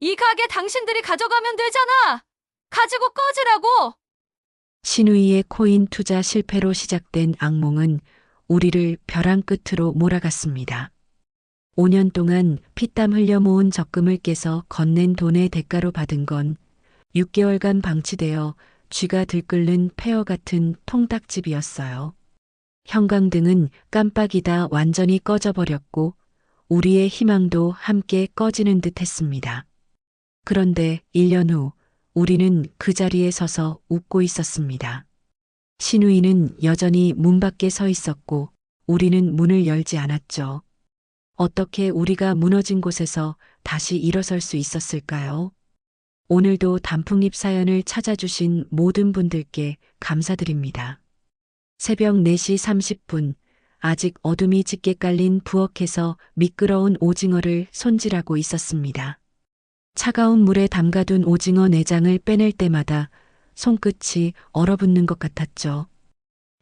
이 가게 당신들이 가져가면 되잖아. 가지고 꺼지라고. 신우이의 코인 투자 실패로 시작된 악몽은 우리를 벼랑 끝으로 몰아갔습니다. 5년 동안 피땀 흘려 모은 적금을 깨서 건넨 돈의 대가로 받은 건 6개월간 방치되어 쥐가 들끓는 폐허 같은 통닭집이었어요. 형광등은 깜빡이다 완전히 꺼져버렸고 우리의 희망도 함께 꺼지는 듯 했습니다. 그런데 1년 후 우리는 그 자리에 서서 웃고 있었습니다. 신우이는 여전히 문 밖에 서 있었고 우리는 문을 열지 않았죠. 어떻게 우리가 무너진 곳에서 다시 일어설 수 있었을까요? 오늘도 단풍잎 사연을 찾아주신 모든 분들께 감사드립니다. 새벽 4시 30분, 아직 어둠이 짙게 깔린 부엌에서 미끄러운 오징어를 손질하고 있었습니다. 차가운 물에 담가둔 오징어 내장을 빼낼 때마다 손끝이 얼어붙는 것 같았죠.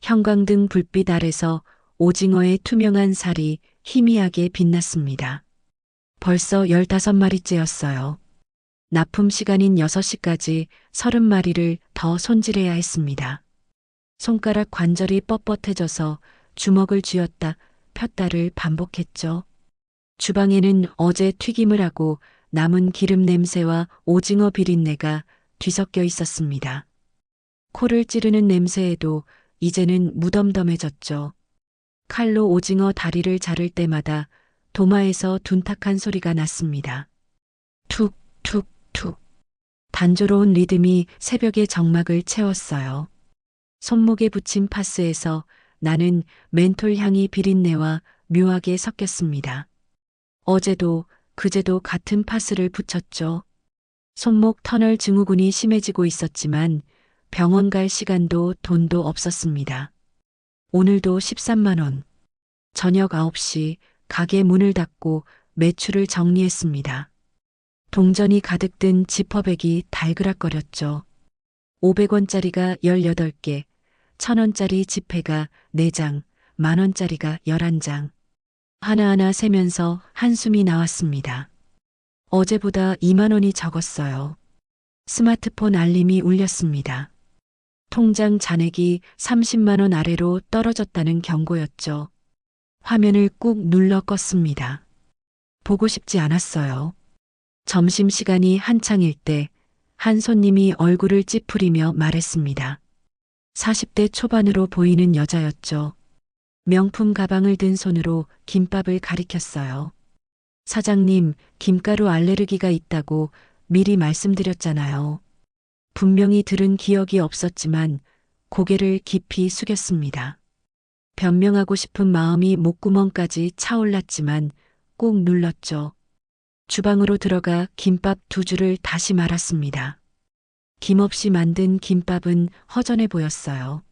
형광등 불빛 아래서 오징어의 투명한 살이 희미하게 빛났습니다. 벌써 15마리째였어요. 납품 시간인 6시까지 30마리를 더 손질해야 했습니다. 손가락 관절이 뻣뻣해져서 주먹을 쥐었다 폈다를 반복했죠. 주방에는 어제 튀김을 하고 남은 기름 냄새와 오징어 비린내가 뒤섞여 있었습니다. 코를 찌르는 냄새에도 이제는 무덤덤해졌죠. 칼로 오징어 다리를 자를 때마다 도마에서 둔탁한 소리가 났습니다. 툭, 툭, 툭. 단조로운 리듬이 새벽의 정막을 채웠어요. 손목에 붙인 파스에서 나는 멘톨 향이 비린내와 묘하게 섞였습니다. 어제도 그제도 같은 파스를 붙였죠. 손목 터널 증후군이 심해지고 있었지만 병원 갈 시간도 돈도 없었습니다. 오늘도 13만 원. 저녁 9시 가게 문을 닫고 매출을 정리했습니다. 동전이 가득 든 지퍼백이 달그락거렸죠. 500원짜리가 18개, 1000원짜리 지폐가 4장, 만원짜리가 11장. 하나하나 세면서 한숨이 나왔습니다. 어제보다 2만 원이 적었어요. 스마트폰 알림이 울렸습니다. 통장 잔액이 30만 원 아래로 떨어졌다는 경고였죠. 화면을 꾹 눌러 껐습니다. 보고 싶지 않았어요. 점심시간이 한창일 때 한 손님이 얼굴을 찌푸리며 말했습니다. 40대 초반으로 보이는 여자였죠. 명품 가방을 든 손으로 김밥을 가리켰어요. 사장님, 김가루 알레르기가 있다고 미리 말씀드렸잖아요. 분명히 들은 기억이 없었지만 고개를 깊이 숙였습니다. 변명하고 싶은 마음이 목구멍까지 차올랐지만 꾹 눌렀죠. 주방으로 들어가 김밥 2줄을 다시 말았습니다. 김 없이 만든 김밥은 허전해 보였어요.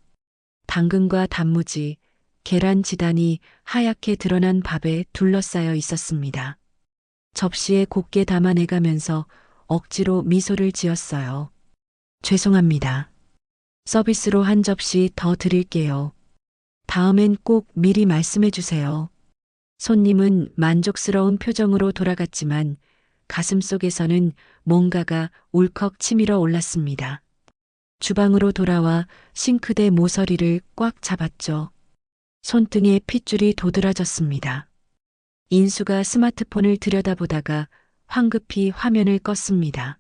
당근과 단무지, 계란 지단이 하얗게 드러난 밥에 둘러싸여 있었습니다. 접시에 곱게 담아내가면서 억지로 미소를 지었어요. 죄송합니다. 서비스로 한 접시 더 드릴게요. 다음엔 꼭 미리 말씀해 주세요. 손님은 만족스러운 표정으로 돌아갔지만 가슴속에서는 뭔가가 울컥 치밀어 올랐습니다. 주방으로 돌아와 싱크대 모서리를 꽉 잡았죠. 손등에 핏줄이 도드라졌습니다. 인수가 스마트폰을 들여다보다가 황급히 화면을 껐습니다.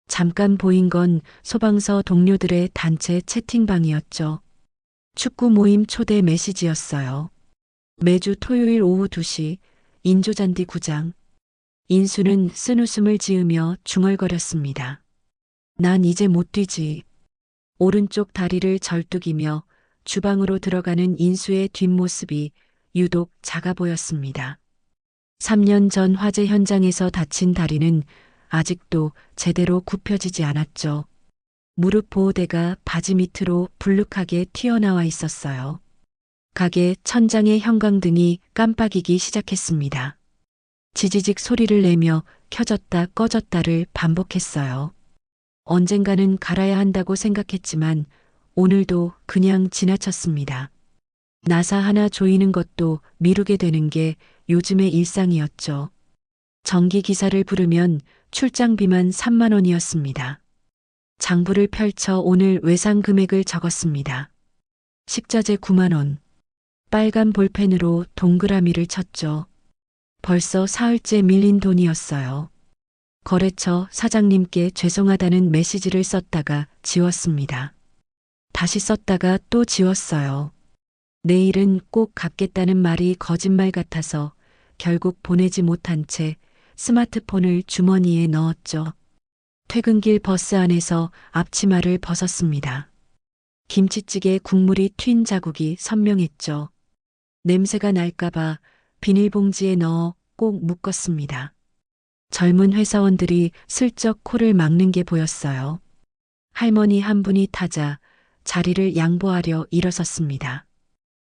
잠깐 보인 건 소방서 동료들의 단체 채팅방이었죠. 축구 모임 초대 메시지였어요. 매주 토요일 오후 2시 인조잔디 구장. 인수는 쓴웃음을 지으며 중얼거렸습니다. 난 이제 못 뛰지. 오른쪽 다리를 절뚝이며 주방으로 들어가는 인수의 뒷모습이 유독 작아 보였습니다. 3년 전 화재 현장에서 다친 다리는 아직도 제대로 굽혀지지 않았죠. 무릎 보호대가 바지 밑으로 불룩하게 튀어나와 있었어요. 가게 천장의 형광등이 깜빡이기 시작했습니다. 지지직 소리를 내며 켜졌다 꺼졌다를 반복했어요. 언젠가는 갈아야 한다고 생각했지만 오늘도 그냥 지나쳤습니다. 나사 하나 조이는 것도 미루게 되는 게 요즘의 일상이었죠. 전기 기사를 부르면 출장비만 3만 원이었습니다. 장부를 펼쳐 오늘 외상 금액을 적었습니다. 식자재 9만 원. 빨간 볼펜으로 동그라미를 쳤죠. 벌써 사흘째 밀린 돈이었어요. 거래처 사장님께 죄송하다는 메시지를 썼다가 지웠습니다. 다시 썼다가 또 지웠어요. 내일은 꼭 갚겠다는 말이 거짓말 같아서 결국 보내지 못한 채 스마트폰을 주머니에 넣었죠. 퇴근길 버스 안에서 앞치마를 벗었습니다. 김치찌개 국물이 튄 자국이 선명했죠. 냄새가 날까봐 비닐봉지에 넣어 꼭 묶었습니다. 젊은 회사원들이 슬쩍 코를 막는 게 보였어요. 할머니 한 분이 타자 자리를 양보하려 일어섰습니다.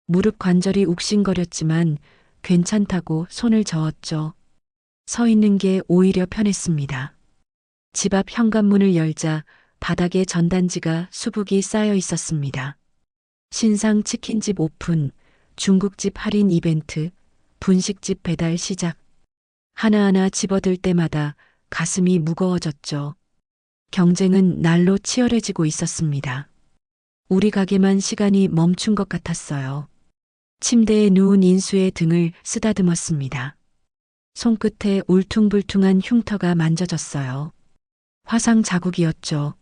무릎 관절이 욱신거렸지만 괜찮다고 손을 저었죠. 서 있는 게 오히려 편했습니다. 집 앞 현관문을 열자 바닥에 전단지가 수북이 쌓여 있었습니다. 신상 치킨집 오픈, 중국집 할인 이벤트, 분식집 배달 시작. 하나하나 집어들 때마다 가슴이 무거워졌죠. 경쟁은 날로 치열해지고 있었습니다. 우리 가게만 시간이 멈춘 것 같았어요. 침대에 누운 인수의 등을 쓰다듬었습니다. 손끝에 울퉁불퉁한 흉터가 만져졌어요. 화상 자국이었죠.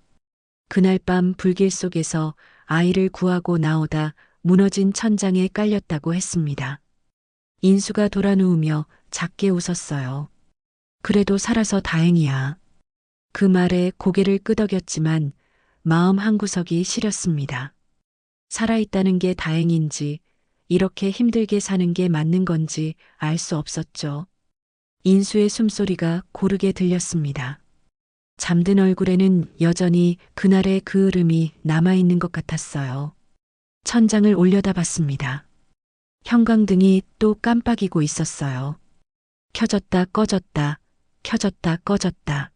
그날 밤 불길 속에서 아이를 구하고 나오다 무너진 천장에 깔렸다고 했습니다. 인수가 돌아누우며 작게 웃었어요. 그래도 살아서 다행이야. 그 말에 고개를 끄덕였지만 마음 한구석이 시렸습니다. 살아있다는 게 다행인지 이렇게 힘들게 사는 게 맞는 건지 알 수 없었죠. 인수의 숨소리가 고르게 들렸습니다. 잠든 얼굴에는 여전히 그날의 그 으름이 남아있는 것 같았어요. 천장을 올려다봤습니다. 형광등이 또 깜빡이고 있었어요. 켜졌다 꺼졌다, 켜졌다 꺼졌다.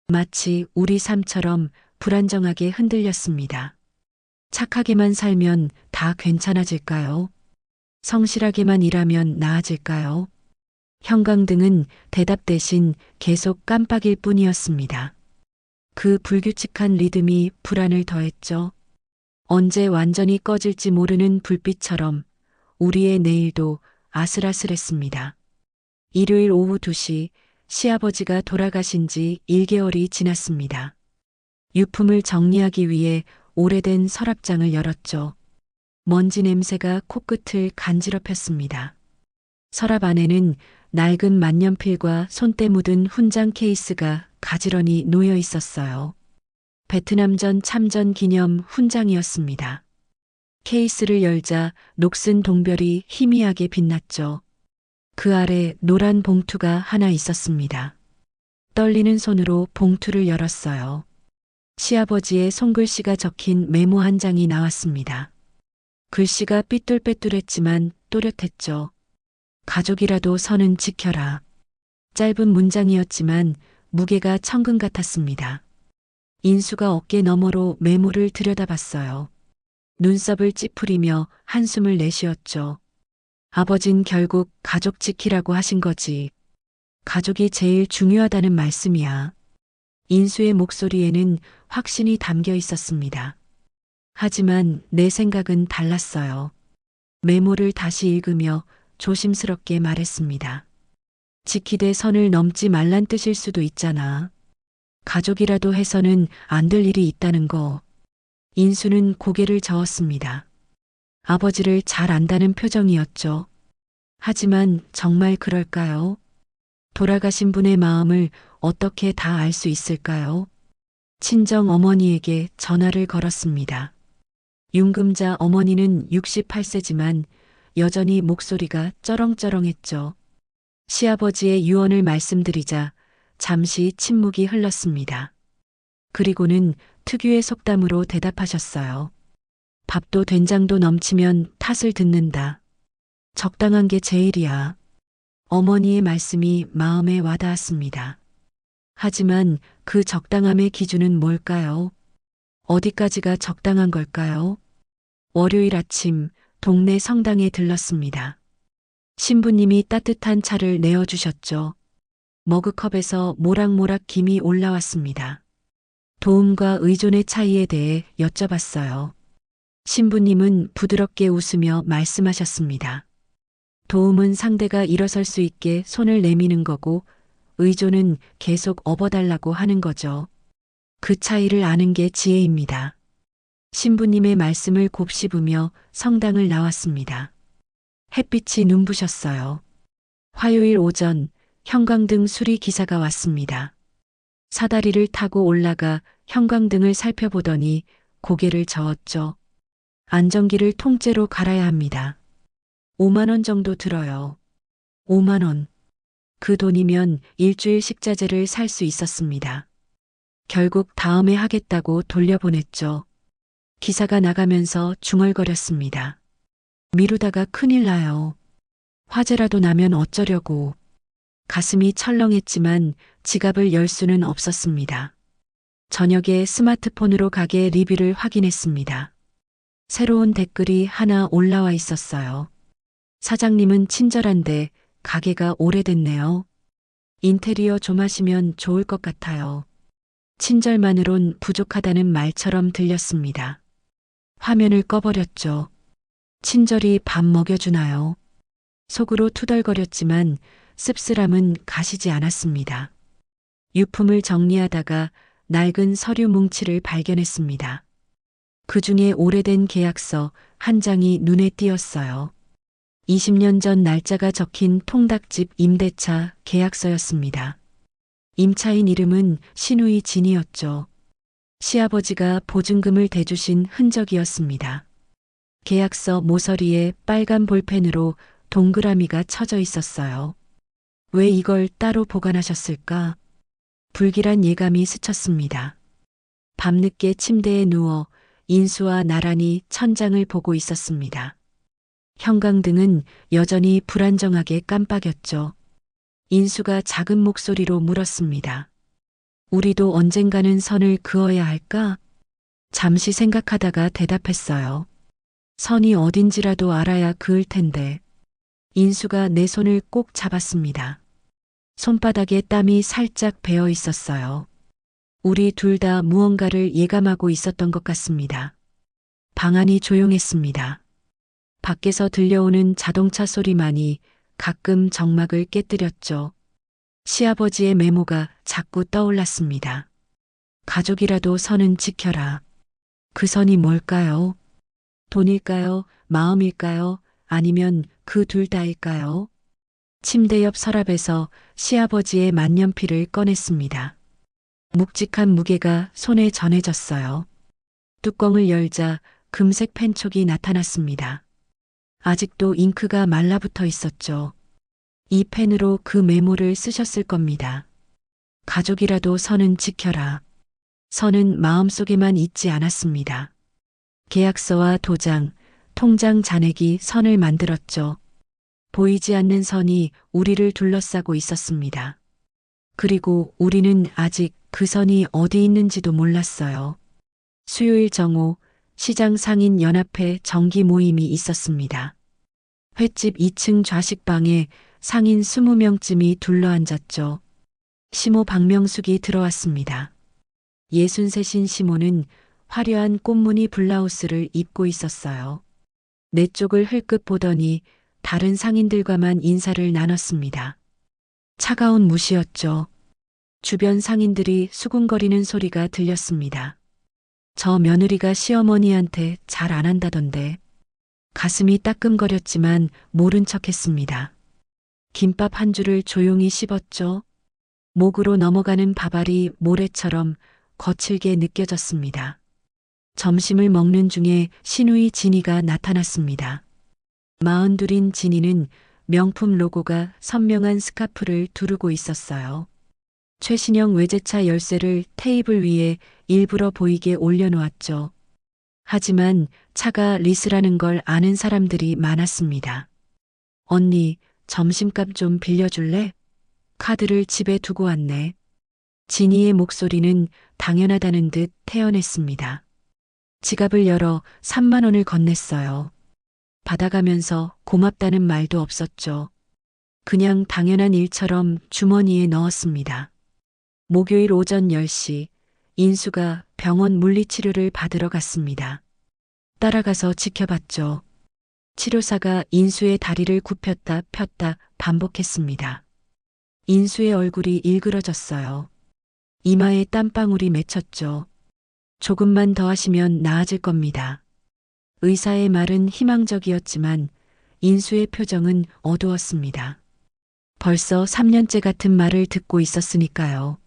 마치 우리 삶처럼 불안정하게 흔들렸습니다. 착하게만 살면 다 괜찮아질까요? 성실하게만 일하면 나아질까요? 형광등은 대답 대신 계속 깜빡일 뿐이었습니다. 그 불규칙한 리듬이 불안을 더했죠. 언제 완전히 꺼질지 모르는 불빛처럼 우리의 내일도 아슬아슬했습니다. 일요일 오후 2시 시아버지가 돌아가신 지 1개월이 지났습니다. 유품을 정리하기 위해 오래된 서랍장을 열었죠. 먼지 냄새가 코끝을 간지럽혔습니다. 서랍 안에는 낡은 만년필과 손때 묻은 훈장 케이스가 가지런히 놓여 있었어요. 베트남전 참전 기념 훈장이었습니다. 케이스를 열자 녹슨 동별이 희미하게 빛났죠. 그 아래 노란 봉투가 하나 있었습니다. 떨리는 손으로 봉투를 열었어요. 시아버지의 손글씨가 적힌 메모 한 장이 나왔습니다. 글씨가 삐뚤빼뚤했지만 또렷했죠. 가족이라도 선은 지켜라. 짧은 문장이었지만 무게가 천근 같았습니다. 인수가 어깨 너머로 메모를 들여다봤어요. 눈썹을 찌푸리며 한숨을 내쉬었죠. 아버진 결국 가족 지키라고 하신 거지. 가족이 제일 중요하다는 말씀이야. 인수의 목소리에는 확신이 담겨 있었습니다. 하지만 내 생각은 달랐어요. 메모를 다시 읽으며 조심스럽게 말했습니다. 지키되 선을 넘지 말란 뜻일 수도 있잖아. 가족이라도 해서는 안 될 일이 있다는 거. 인수는 고개를 저었습니다. 아버지를 잘 안다는 표정이었죠. 하지만 정말 그럴까요? 돌아가신 분의 마음을 어떻게 다 알 수 있을까요? 친정 어머니에게 전화를 걸었습니다. 윤금자 어머니는 68세지만 여전히 목소리가 쩌렁쩌렁했죠. 시아버지의 유언을 말씀드리자 잠시 침묵이 흘렀습니다. 그리고는 특유의 속담으로 대답하셨어요. 밥도 된장도 넘치면 탓을 듣는다. 적당한 게 제일이야. 어머니의 말씀이 마음에 와닿았습니다. 하지만 그 적당함의 기준은 뭘까요? 어디까지가 적당한 걸까요? 월요일 아침 동네 성당에 들렀습니다. 신부님이 따뜻한 차를 내어주셨죠. 머그컵에서 모락모락 김이 올라왔습니다. 도움과 의존의 차이에 대해 여쭤봤어요. 신부님은 부드럽게 웃으며 말씀하셨습니다. 도움은 상대가 일어설 수 있게 손을 내미는 거고, 의존은 계속 업어달라고 하는 거죠. 그 차이를 아는 게 지혜입니다. 신부님의 말씀을 곱씹으며 성당을 나왔습니다. 햇빛이 눈부셨어요. 화요일 오전 형광등 수리 기사가 왔습니다. 사다리를 타고 올라가 형광등을 살펴보더니 고개를 저었죠. 안전기를 통째로 갈아야 합니다. 5만 원 정도 들어요. 5만 원. 그 돈이면 일주일 식자재를 살 수 있었습니다. 결국 다음에 하겠다고 돌려보냈죠. 기사가 나가면서 중얼거렸습니다. 미루다가 큰일 나요. 화재라도 나면 어쩌려고. 가슴이 철렁했지만 지갑을 열 수는 없었습니다. 저녁에 스마트폰으로 가게 리뷰를 확인했습니다. 새로운 댓글이 하나 올라와 있었어요. 사장님은 친절한데 가게가 오래됐네요. 인테리어 좀 하시면 좋을 것 같아요. 친절만으론 부족하다는 말처럼 들렸습니다. 화면을 꺼버렸죠. 친절히 밥 먹여주나요? 속으로 투덜거렸지만 씁쓸함은 가시지 않았습니다. 유품을 정리하다가 낡은 서류 뭉치를 발견했습니다. 그 중에 오래된 계약서 한 장이 눈에 띄었어요. 20년 전 날짜가 적힌 통닭집 임대차 계약서였습니다. 임차인 이름은 신우이 진이었죠. 시아버지가 보증금을 대주신 흔적이었습니다. 계약서 모서리에 빨간 볼펜으로 동그라미가 쳐져 있었어요. 왜 이걸 따로 보관하셨을까? 불길한 예감이 스쳤습니다. 밤늦게 침대에 누워 인수와 나란히 천장을 보고 있었습니다. 형광등은 여전히 불안정하게 깜빡였죠. 인수가 작은 목소리로 물었습니다. 우리도 언젠가는 선을 그어야 할까? 잠시 생각하다가 대답했어요. 선이 어딘지라도 알아야 그을 텐데. 인수가 내 손을 꼭 잡았습니다. 손바닥에 땀이 살짝 배어 있었어요. 우리 둘 다 무언가를 예감하고 있었던 것 같습니다. 방 안이 조용했습니다. 밖에서 들려오는 자동차 소리만이 가끔 정막을 깨뜨렸죠. 시아버지의 메모가 자꾸 떠올랐습니다. 가족이라도 선은 지켜라. 그 선이 뭘까요? 돈일까요? 마음일까요? 아니면 그 둘 다일까요? 침대 옆 서랍에서 시아버지의 만년필을 꺼냈습니다. 묵직한 무게가 손에 전해졌어요. 뚜껑을 열자 금색 펜촉이 나타났습니다. 아직도 잉크가 말라붙어 있었죠. 이 펜으로 그 메모를 쓰셨을 겁니다. 가족이라도 선은 지켜라. 선은 마음속에만 있지 않았습니다. 계약서와 도장, 통장 잔액이 선을 만들었죠. 보이지 않는 선이 우리를 둘러싸고 있었습니다. 그리고 우리는 아직 그 선이 어디 있는지도 몰랐어요. 수요일 정오, 시장 상인 연합회 정기 모임이 있었습니다. 횟집 2층 좌식방에 상인 20명쯤이 둘러앉았죠. 시모 박명숙이 들어왔습니다. 63인 시모는 화려한 꽃무늬 블라우스를 입고 있었어요. 내 쪽을 흘끗 보더니 다른 상인들과만 인사를 나눴습니다. 차가운 무시였죠. 주변 상인들이 수군거리는 소리가 들렸습니다. 저 며느리가 시어머니한테 잘 안 한다던데. 가슴이 따끔거렸지만 모른 척했습니다. 김밥 한 줄을 조용히 씹었죠. 목으로 넘어가는 밥알이 모래처럼 거칠게 느껴졌습니다. 점심을 먹는 중에 신우이 진이가 나타났습니다. 42인 진이는 명품 로고가 선명한 스카프를 두르고 있었어요. 최신형 외제차 열쇠를 테이블 위에 일부러 보이게 올려놓았죠. 하지만 차가 리스라는 걸 아는 사람들이 많았습니다. 언니, 점심값 좀 빌려줄래? 카드를 집에 두고 왔네. 진이의 목소리는 당연하다는 듯 태연했습니다. 지갑을 열어 3만 원을 건넸어요. 받아가면서 고맙다는 말도 없었죠. 그냥 당연한 일처럼 주머니에 넣었습니다. 목요일 오전 10시 인수가 병원 물리치료를 받으러 갔습니다. 따라가서 지켜봤죠. 치료사가 인수의 다리를 굽혔다 폈다 반복했습니다. 인수의 얼굴이 일그러졌어요. 이마에 땀방울이 맺혔죠. 조금만 더 하시면 나아질 겁니다. 의사의 말은 희망적이었지만 인수의 표정은 어두웠습니다. 벌써 3년째 같은 말을 듣고 있었으니까요.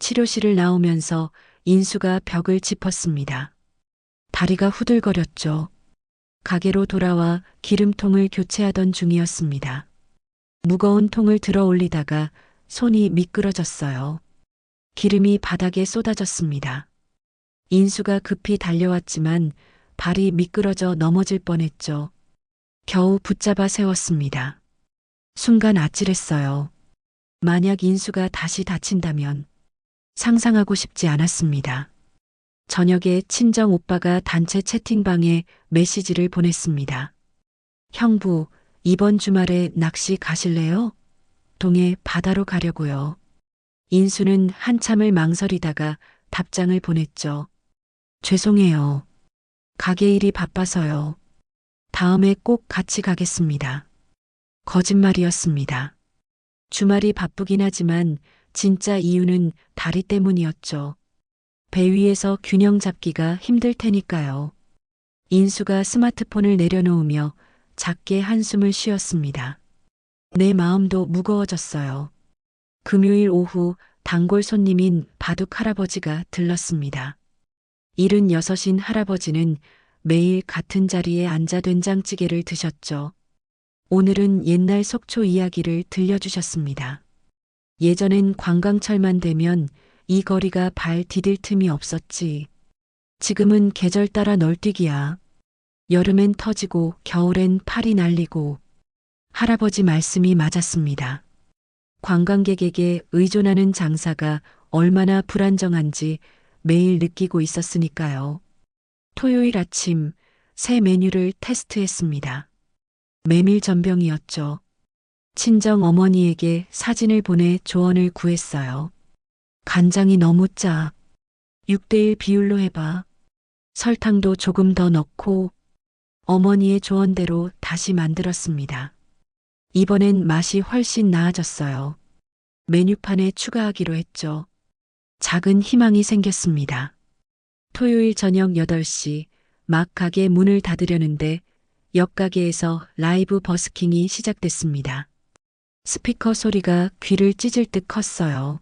치료실을 나오면서 인수가 벽을 짚었습니다. 다리가 후들거렸죠. 가게로 돌아와 기름통을 교체하던 중이었습니다. 무거운 통을 들어 올리다가 손이 미끄러졌어요. 기름이 바닥에 쏟아졌습니다. 인수가 급히 달려왔지만 발이 미끄러져 넘어질 뻔했죠. 겨우 붙잡아 세웠습니다. 순간 아찔했어요. 만약 인수가 다시 다친다면 상상하고 싶지 않았습니다. 저녁에 친정 오빠가 단체 채팅방에 메시지를 보냈습니다. 형부, 이번 주말에 낚시 가실래요? 동해 바다로 가려고요. 인수는 한참을 망설이다가 답장을 보냈죠. 죄송해요. 가게 일이 바빠서요. 다음에 꼭 같이 가겠습니다. 거짓말이었습니다. 주말이 바쁘긴 하지만 진짜 이유는 다리 때문이었죠. 배 위에서 균형 잡기가 힘들 테니까요. 인수가 스마트폰을 내려놓으며 작게 한숨을 쉬었습니다. 내 마음도 무거워졌어요. 금요일 오후 단골 손님인 바둑 할아버지가 들렀습니다. 76인 할아버지는 매일 같은 자리에 앉아 된장찌개를 드셨죠. 오늘은 옛날 속초 이야기를 들려주셨습니다. 예전엔 관광철만 되면 이 거리가 발 디딜 틈이 없었지. 지금은 계절 따라 널뛰기야. 여름엔 터지고 겨울엔 팔이 날리고. 할아버지 말씀이 맞았습니다. 관광객에게 의존하는 장사가 얼마나 불안정한지 매일 느끼고 있었으니까요. 토요일 아침 새 메뉴를 테스트했습니다. 메밀 전병이었죠. 친정 어머니에게 사진을 보내 조언을 구했어요. 간장이 너무 짜. 6대1 비율로 해봐. 설탕도 조금 더 넣고. 어머니의 조언대로 다시 만들었습니다. 이번엔 맛이 훨씬 나아졌어요. 메뉴판에 추가하기로 했죠. 작은 희망이 생겼습니다. 토요일 저녁 8시 막 가게 문을 닫으려는데 옆 가게에서 라이브 버스킹이 시작됐습니다. 스피커 소리가 귀를 찢을 듯 컸어요.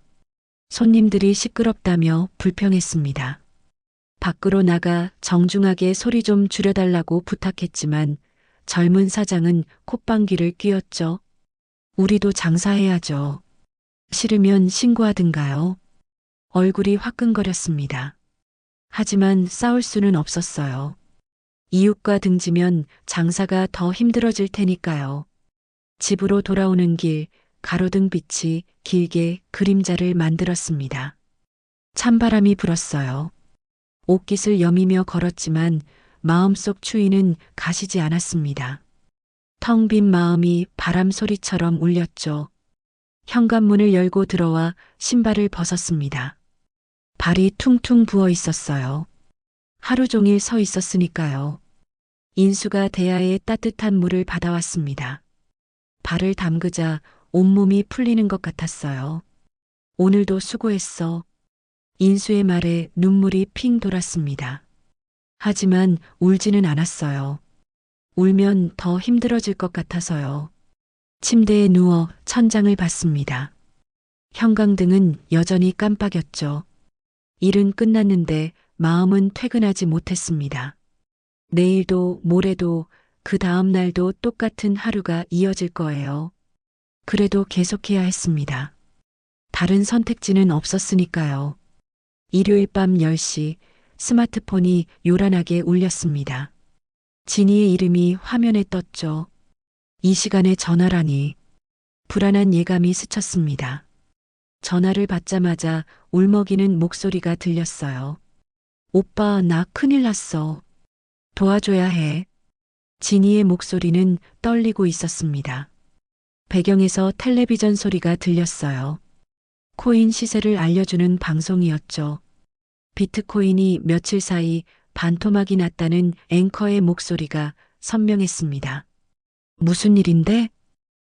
손님들이 시끄럽다며 불평했습니다. 밖으로 나가 정중하게 소리 좀 줄여달라고 부탁했지만 젊은 사장은 콧방귀를 뀌었죠. 우리도 장사해야죠. 싫으면 신고하든가요. 얼굴이 화끈거렸습니다. 하지만 싸울 수는 없었어요. 이웃과 등지면 장사가 더 힘들어질 테니까요. 집으로 돌아오는 길 가로등 빛이 길게 그림자를 만들었습니다. 찬바람이 불었어요. 옷깃을 여미며 걸었지만 마음속 추위는 가시지 않았습니다. 텅 빈 마음이 바람 소리처럼 울렸죠. 현관문을 열고 들어와 신발을 벗었습니다. 발이 퉁퉁 부어 있었어요. 하루 종일 서 있었으니까요. 인수가 대야에 따뜻한 물을 받아왔습니다. 발을 담그자 온몸이 풀리는 것 같았어요. 오늘도 수고했어. 인수의 말에 눈물이 핑 돌았습니다. 하지만 울지는 않았어요. 울면 더 힘들어질 것 같아서요. 침대에 누워 천장을 봤습니다. 형광등은 여전히 깜빡였죠. 일은 끝났는데 마음은 퇴근하지 못했습니다. 내일도 모레도 그 다음 날도 똑같은 하루가 이어질 거예요. 그래도 계속해야 했습니다. 다른 선택지는 없었으니까요. 일요일 밤 10시 스마트폰이 요란하게 울렸습니다. 진이의 이름이 화면에 떴죠. 이 시간에 전화라니. 불안한 예감이 스쳤습니다. 전화를 받자마자 울먹이는 목소리가 들렸어요. 오빠, 나 큰일 났어. 도와줘야 해. 진이의 목소리는 떨리고 있었습니다. 배경에서 텔레비전 소리가 들렸어요. 코인 시세를 알려주는 방송이었죠. 비트코인이 며칠 사이 반토막이 났다는 앵커의 목소리가 선명했습니다. 무슨 일인데?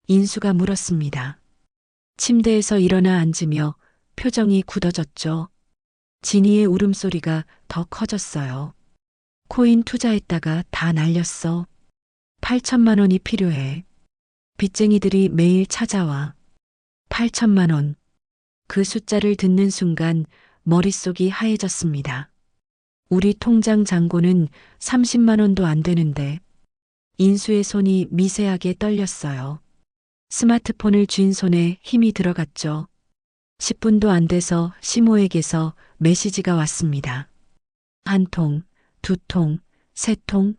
인수가 물었습니다. 침대에서 일어나 앉으며 표정이 굳어졌죠. 진이의 울음소리가 더 커졌어요. 코인 투자했다가 다 날렸어. 8천만 원이 필요해. 빚쟁이들이 매일 찾아와. 8천만 원. 그 숫자를 듣는 순간 머릿속이 하얘졌습니다. 우리 통장 잔고는 30만 원도 안 되는데. 인수의 손이 미세하게 떨렸어요. 스마트폰을 쥔 손에 힘이 들어갔죠. 10분도 안 돼서 시모에게서 메시지가 왔습니다. 한 통, 두 통, 세 통.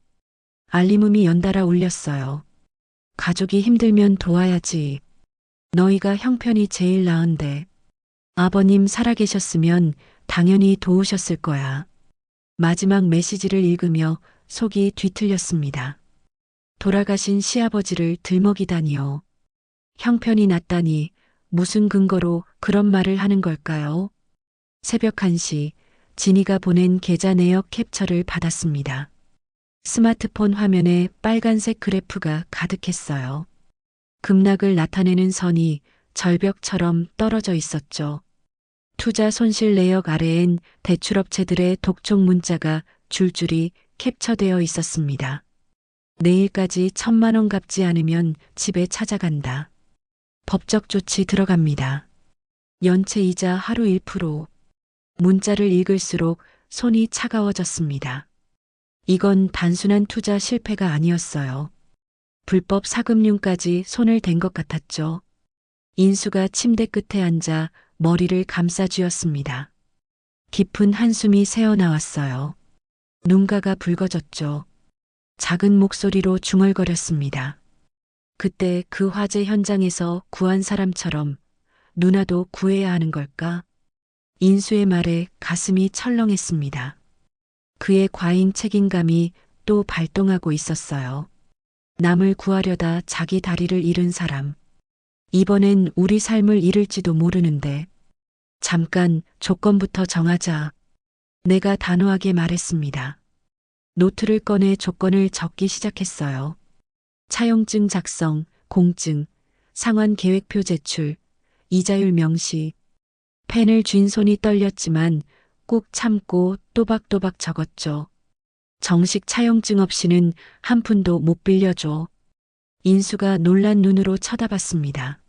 알림음이 연달아 울렸어요. 가족이 힘들면 도와야지. 너희가 형편이 제일 나은데. 아버님 살아계셨으면 당연히 도우셨을 거야. 마지막 메시지를 읽으며 속이 뒤틀렸습니다. 돌아가신 시아버지를 들먹이다니요. 형편이 낫다니 무슨 근거로 그런 말을 하는 걸까요? 새벽 1시 진이가 보낸 계좌 내역 캡처를 받았습니다. 스마트폰 화면에 빨간색 그래프가 가득했어요. 급락을 나타내는 선이 절벽처럼 떨어져 있었죠. 투자 손실 내역 아래엔 대출업체들의 독촉 문자가 줄줄이 캡처되어 있었습니다. 내일까지 1,000만 원 갚지 않으면 집에 찾아간다. 법적 조치 들어갑니다. 연체 이자 하루 1%. 문자를 읽을수록 손이 차가워졌습니다. 이건 단순한 투자 실패가 아니었어요. 불법 사금융까지 손을 댄 것 같았죠. 인수가 침대 끝에 앉아 머리를 감싸 쥐었습니다. 깊은 한숨이 새어나왔어요. 눈가가 붉어졌죠. 작은 목소리로 중얼거렸습니다. 그때 그 화재 현장에서 구한 사람처럼 누나도 구해야 하는 걸까? 인수의 말에 가슴이 철렁했습니다. 그의 과잉 책임감이 또 발동하고 있었어요. 남을 구하려다 자기 다리를 잃은 사람. 이번엔 우리 삶을 잃을지도 모르는데. 잠깐 조건부터 정하자. 내가 단호하게 말했습니다. 노트를 꺼내 조건을 적기 시작했어요. 차용증 작성, 공증, 상환 계획표 제출, 이자율 명시. 펜을 쥔 손이 떨렸지만 꾹 참고 또박또박 적었죠. 정식 차용증 없이는 한 푼도 못 빌려줘. 인수가 놀란 눈으로 쳐다봤습니다.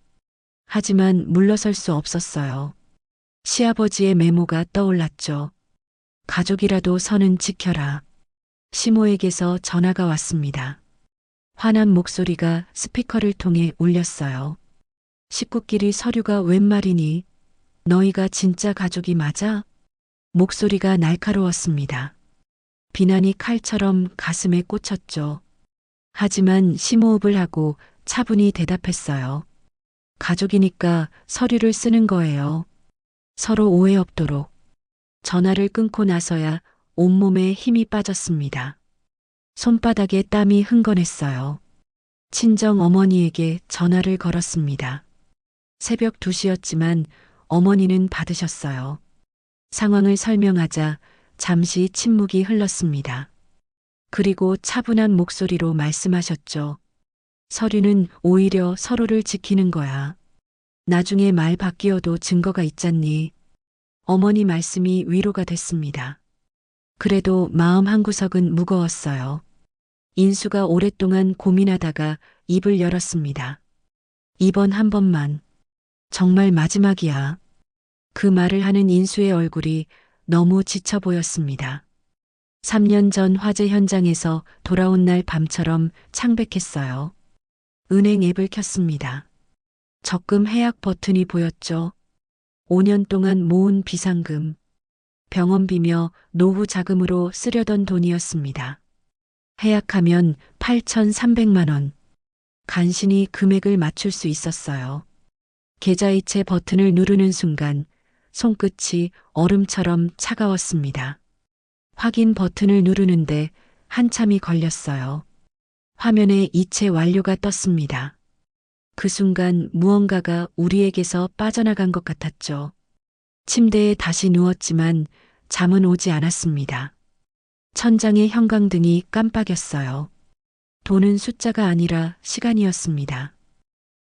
하지만 물러설 수 없었어요. 시아버지의 메모가 떠올랐죠. 가족이라도 선은 지켜라. 시모에게서 전화가 왔습니다. 화난 목소리가 스피커를 통해 울렸어요. 식구끼리 서류가 웬 말이니? 너희가 진짜 가족이 맞아? 목소리가 날카로웠습니다. 비난이 칼처럼 가슴에 꽂혔죠. 하지만 심호흡을 하고 차분히 대답했어요. 가족이니까 서류를 쓰는 거예요. 서로 오해 없도록. 전화를 끊고 나서야 온몸에 힘이 빠졌습니다. 손바닥에 땀이 흥건했어요. 친정 어머니에게 전화를 걸었습니다. 새벽 2시였지만 어머니는 받으셨어요. 상황을 설명하자 잠시 침묵이 흘렀습니다. 그리고 차분한 목소리로 말씀하셨죠. 서류는 오히려 서로를 지키는 거야. 나중에 말 바뀌어도 증거가 있잖니. 어머니 말씀이 위로가 됐습니다. 그래도 마음 한구석은 무거웠어요. 인수가 오랫동안 고민하다가 입을 열었습니다. 이번 한 번만. 정말 마지막이야. 그 말을 하는 인수의 얼굴이 너무 지쳐 보였습니다. 3년 전 화재 현장에서 돌아온 날 밤처럼 창백했어요. 은행 앱을 켰습니다. 적금 해약 버튼이 보였죠. 5년 동안 모은 비상금, 병원비며 노후 자금으로 쓰려던 돈이었습니다. 해약하면 8,300만 원. 간신히 금액을 맞출 수 있었어요. 계좌이체 버튼을 누르는 순간 손끝이 얼음처럼 차가웠습니다. 확인 버튼을 누르는데 한참이 걸렸어요. 화면에 이체 완료가 떴습니다. 그 순간 무언가가 우리에게서 빠져나간 것 같았죠. 침대에 다시 누웠지만 잠은 오지 않았습니다. 천장의 형광등이 깜빡였어요. 돈은 숫자가 아니라 시간이었습니다.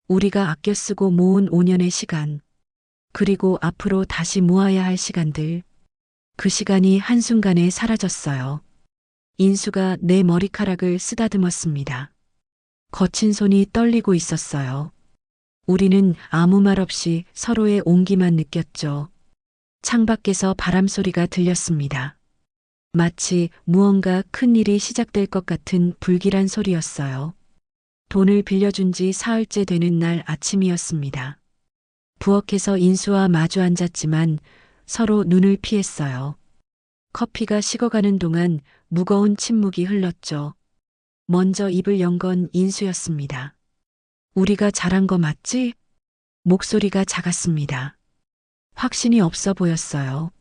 우리가 아껴 쓰고 모은 5년의 시간, 그리고 앞으로 다시 모아야 할 시간들. 그 시간이 한순간에 사라졌어요. 인수가 내 머리카락을 쓰다듬었습니다. 거친 손이 떨리고 있었어요. 우리는 아무 말 없이 서로의 온기만 느꼈죠. 창밖에서 바람 소리가 들렸습니다. 마치 무언가 큰 일이 시작될 것 같은 불길한 소리였어요. 돈을 빌려준 지 사흘째 되는 날 아침이었습니다. 부엌에서 인수와 마주 앉았지만 서로 눈을 피했어요. 커피가 식어가는 동안 무거운 침묵이 흘렀죠. 먼저 입을 연 건 인수였습니다. 우리가 잘한 거 맞지? 목소리가 작았습니다. 확신이 없어 보였어요.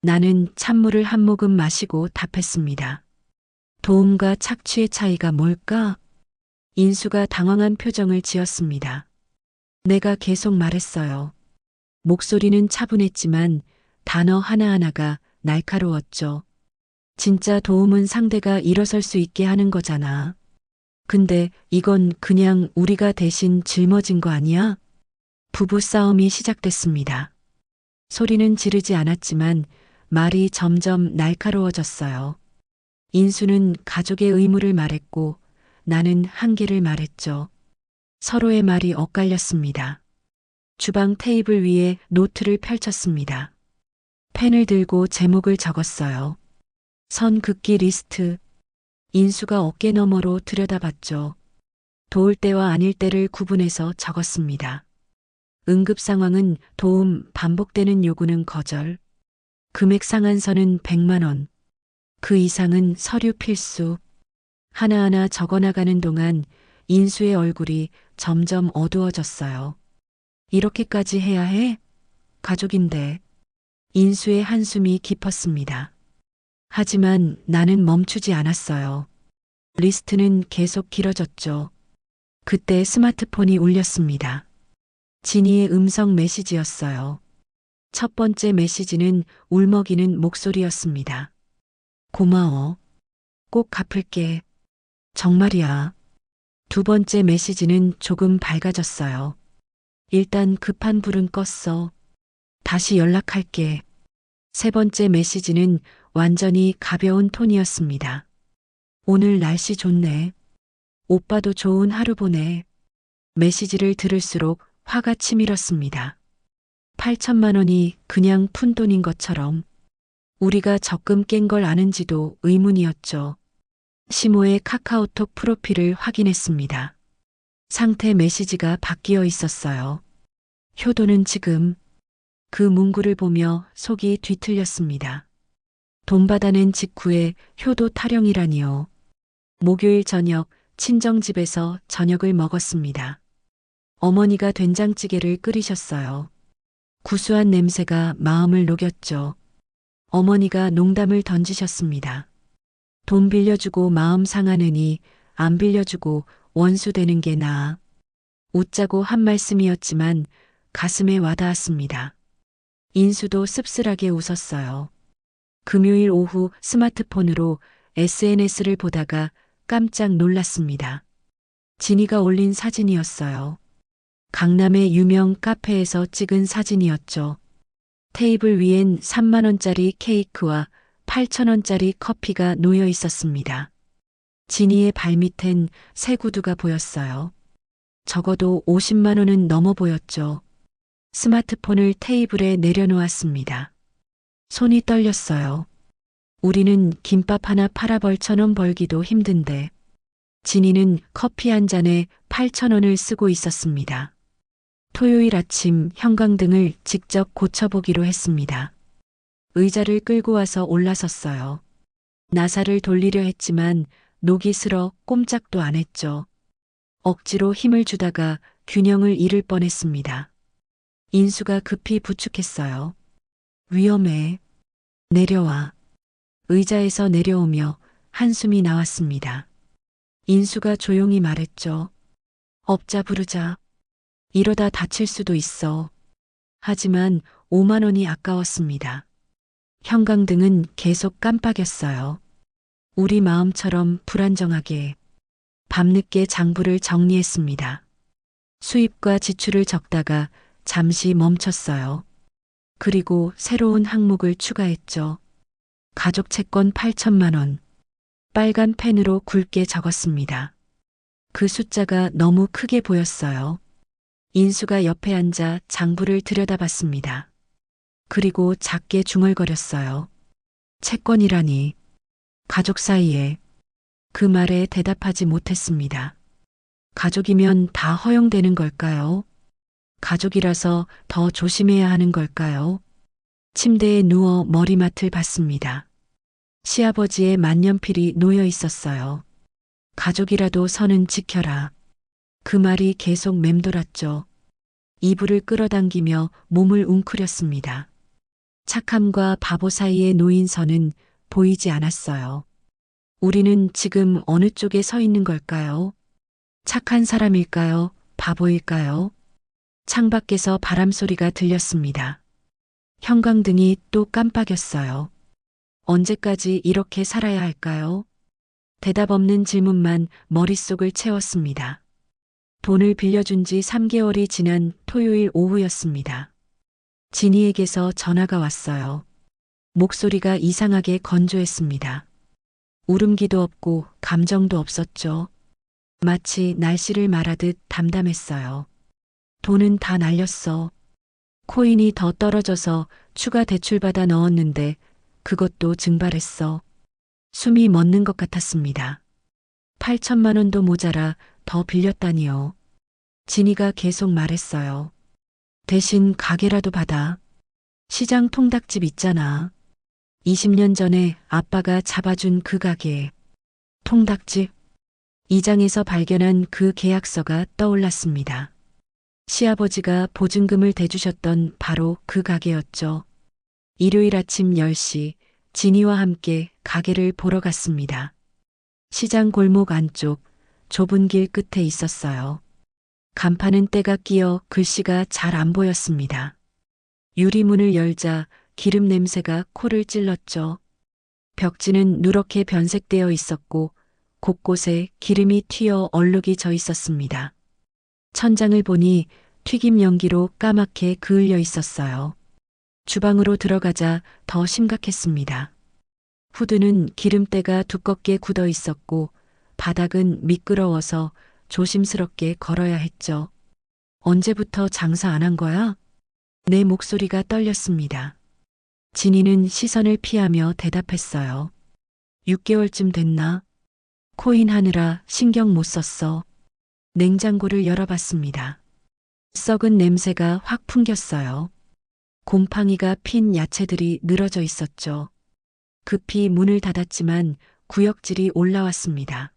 나는 찬물을 한 모금 마시고 답했습니다. 도움과 착취의 차이가 뭘까? 인수가 당황한 표정을 지었습니다. 내가 계속 말했어요. 목소리는 차분했지만 단어 하나하나가 날카로웠죠. 진짜 도움은 상대가 일어설 수 있게 하는 거잖아. 근데 이건 그냥 우리가 대신 짊어진 거 아니야? 부부 싸움이 시작됐습니다. 소리는 지르지 않았지만 말이 점점 날카로워졌어요. 인수는 가족의 의무를 말했고 나는 한계를 말했죠. 서로의 말이 엇갈렸습니다. 주방 테이블 위에 노트를 펼쳤습니다. 펜을 들고 제목을 적었어요. 선 긋기 리스트. 인수가 어깨 너머로 들여다봤죠. 도울 때와 아닐 때를 구분해서 적었습니다. 응급 상황은 도움, 반복되는 요구는 거절. 금액 상한선은 100만 원. 그 이상은 서류 필수. 하나하나 적어나가는 동안 인수의 얼굴이 점점 어두워졌어요. 이렇게까지 해야 해? 가족인데. 인수의 한숨이 깊었습니다. 하지만 나는 멈추지 않았어요. 리스트는 계속 길어졌죠. 그때 스마트폰이 울렸습니다. 진이의 음성 메시지였어요. 첫 번째 메시지는 울먹이는 목소리였습니다. 고마워. 꼭 갚을게. 정말이야. 두 번째 메시지는 조금 밝아졌어요. 일단 급한 불은 껐어. 다시 연락할게. 세 번째 메시지는 완전히 가벼운 톤이었습니다. 오늘 날씨 좋네. 오빠도 좋은 하루 보내. 메시지를 들을수록 화가 치밀었습니다. 8천만 원이 그냥 푼돈인 것처럼 우리가 적금 깬 걸 아는지도 의문이었죠. 시모의 카카오톡 프로필을 확인했습니다. 상태 메시지가 바뀌어 있었어요. 효도는 지금. 그 문구를 보며 속이 뒤틀렸습니다. 돈 받아낸 직후에 효도 타령이라니요. 목요일 저녁 친정집에서 저녁을 먹었습니다. 어머니가 된장찌개를 끓이셨어요. 구수한 냄새가 마음을 녹였죠. 어머니가 농담을 던지셨습니다. 돈 빌려주고 마음 상하느니 안 빌려주고 원수 되는 게 나아. 웃자고 한 말씀이었지만 가슴에 와닿았습니다. 인수도 씁쓸하게 웃었어요. 금요일 오후 스마트폰으로 SNS를 보다가 깜짝 놀랐습니다. 진이가 올린 사진이었어요. 강남의 유명 카페에서 찍은 사진이었죠. 테이블 위엔 3만 원짜리 케이크와 8천 원짜리 커피가 놓여 있었습니다. 진이의 발밑엔 새 구두가 보였어요. 적어도 50만 원은 넘어 보였죠. 스마트폰을 테이블에 내려놓았습니다. 손이 떨렸어요. 우리는 김밥 하나 팔아 벌1,000원 벌기도 힘든데 진이는 커피 한 잔에 8,000원을 쓰고 있었습니다. 토요일 아침 형광등을 직접 고쳐보기로 했습니다. 의자를 끌고 와서 올라섰어요. 나사를 돌리려 했지만 녹이 슬어 꼼짝도 안 했죠. 억지로 힘을 주다가 균형을 잃을 뻔했습니다. 인수가 급히 부축했어요. 위험해. 내려와. 의자에서 내려오며 한숨이 나왔습니다. 인수가 조용히 말했죠. 업자 부르자. 이러다 다칠 수도 있어. 하지만 5만 원이 아까웠습니다. 형광등은 계속 깜빡였어요. 우리 마음처럼 불안정하게 밤늦게 장부를 정리했습니다. 수입과 지출을 적다가 잠시 멈췄어요. 그리고 새로운 항목을 추가했죠. 가족 채권 8천만 원. 빨간 펜으로 굵게 적었습니다. 그 숫자가 너무 크게 보였어요. 인수가 옆에 앉아 장부를 들여다봤습니다. 그리고 작게 중얼거렸어요. 채권이라니. 가족 사이에. 그 말에 대답하지 못했습니다. 가족이면 다 허용되는 걸까요? 가족이라서 더 조심해야 하는 걸까요? 침대에 누워 머리맡을 봤습니다. 시아버지의 만년필이 놓여 있었어요. 가족이라도 선은 지켜라. 그 말이 계속 맴돌았죠. 이불을 끌어당기며 몸을 웅크렸습니다. 착함과 바보 사이에 놓인 선은 보이지 않았어요. 우리는 지금 어느 쪽에 서 있는 걸까요? 착한 사람일까요? 바보일까요? 창밖에서 바람 소리가 들렸습니다. 형광등이 또 깜빡였어요. 언제까지 이렇게 살아야 할까요? 대답 없는 질문만 머릿속을 채웠습니다. 돈을 빌려준 지 3개월이 지난 토요일 오후였습니다. 진이에게서 전화가 왔어요. 목소리가 이상하게 건조했습니다. 울음기도 없고 감정도 없었죠. 마치 날씨를 말하듯 담담했어요. 돈은 다 날렸어. 코인이 더 떨어져서 추가 대출받아 넣었는데 그것도 증발했어. 숨이 멎는 것 같았습니다. 8천만 원도 모자라 더 빌렸다니요. 진이가 계속 말했어요. 대신 가게라도 받아. 시장 통닭집 있잖아. 20년 전에 아빠가 잡아준 그 가게. 통닭집. 이장에서 발견한 그 계약서가 떠올랐습니다. 시아버지가 보증금을 대주셨던 바로 그 가게였죠. 일요일 아침 10시 진이와 함께 가게를 보러 갔습니다. 시장 골목 안쪽 좁은 길 끝에 있었어요. 간판은 때가 끼어 글씨가 잘 안 보였습니다. 유리문을 열자 기름 냄새가 코를 찔렀죠. 벽지는 누렇게 변색되어 있었고 곳곳에 기름이 튀어 얼룩이 져 있었습니다. 천장을 보니 튀김 연기로 까맣게 그을려 있었어요. 주방으로 들어가자 더 심각했습니다. 후드는 기름때가 두껍게 굳어 있었고 바닥은 미끄러워서 조심스럽게 걸어야 했죠. 언제부터 장사 안 한 거야? 내 목소리가 떨렸습니다. 진이는 시선을 피하며 대답했어요. 6개월쯤 됐나? 코인 하느라 신경 못 썼어. 냉장고를 열어봤습니다. 썩은 냄새가 확 풍겼어요. 곰팡이가 핀 야채들이 늘어져 있었죠. 급히 문을 닫았지만 구역질이 올라왔습니다.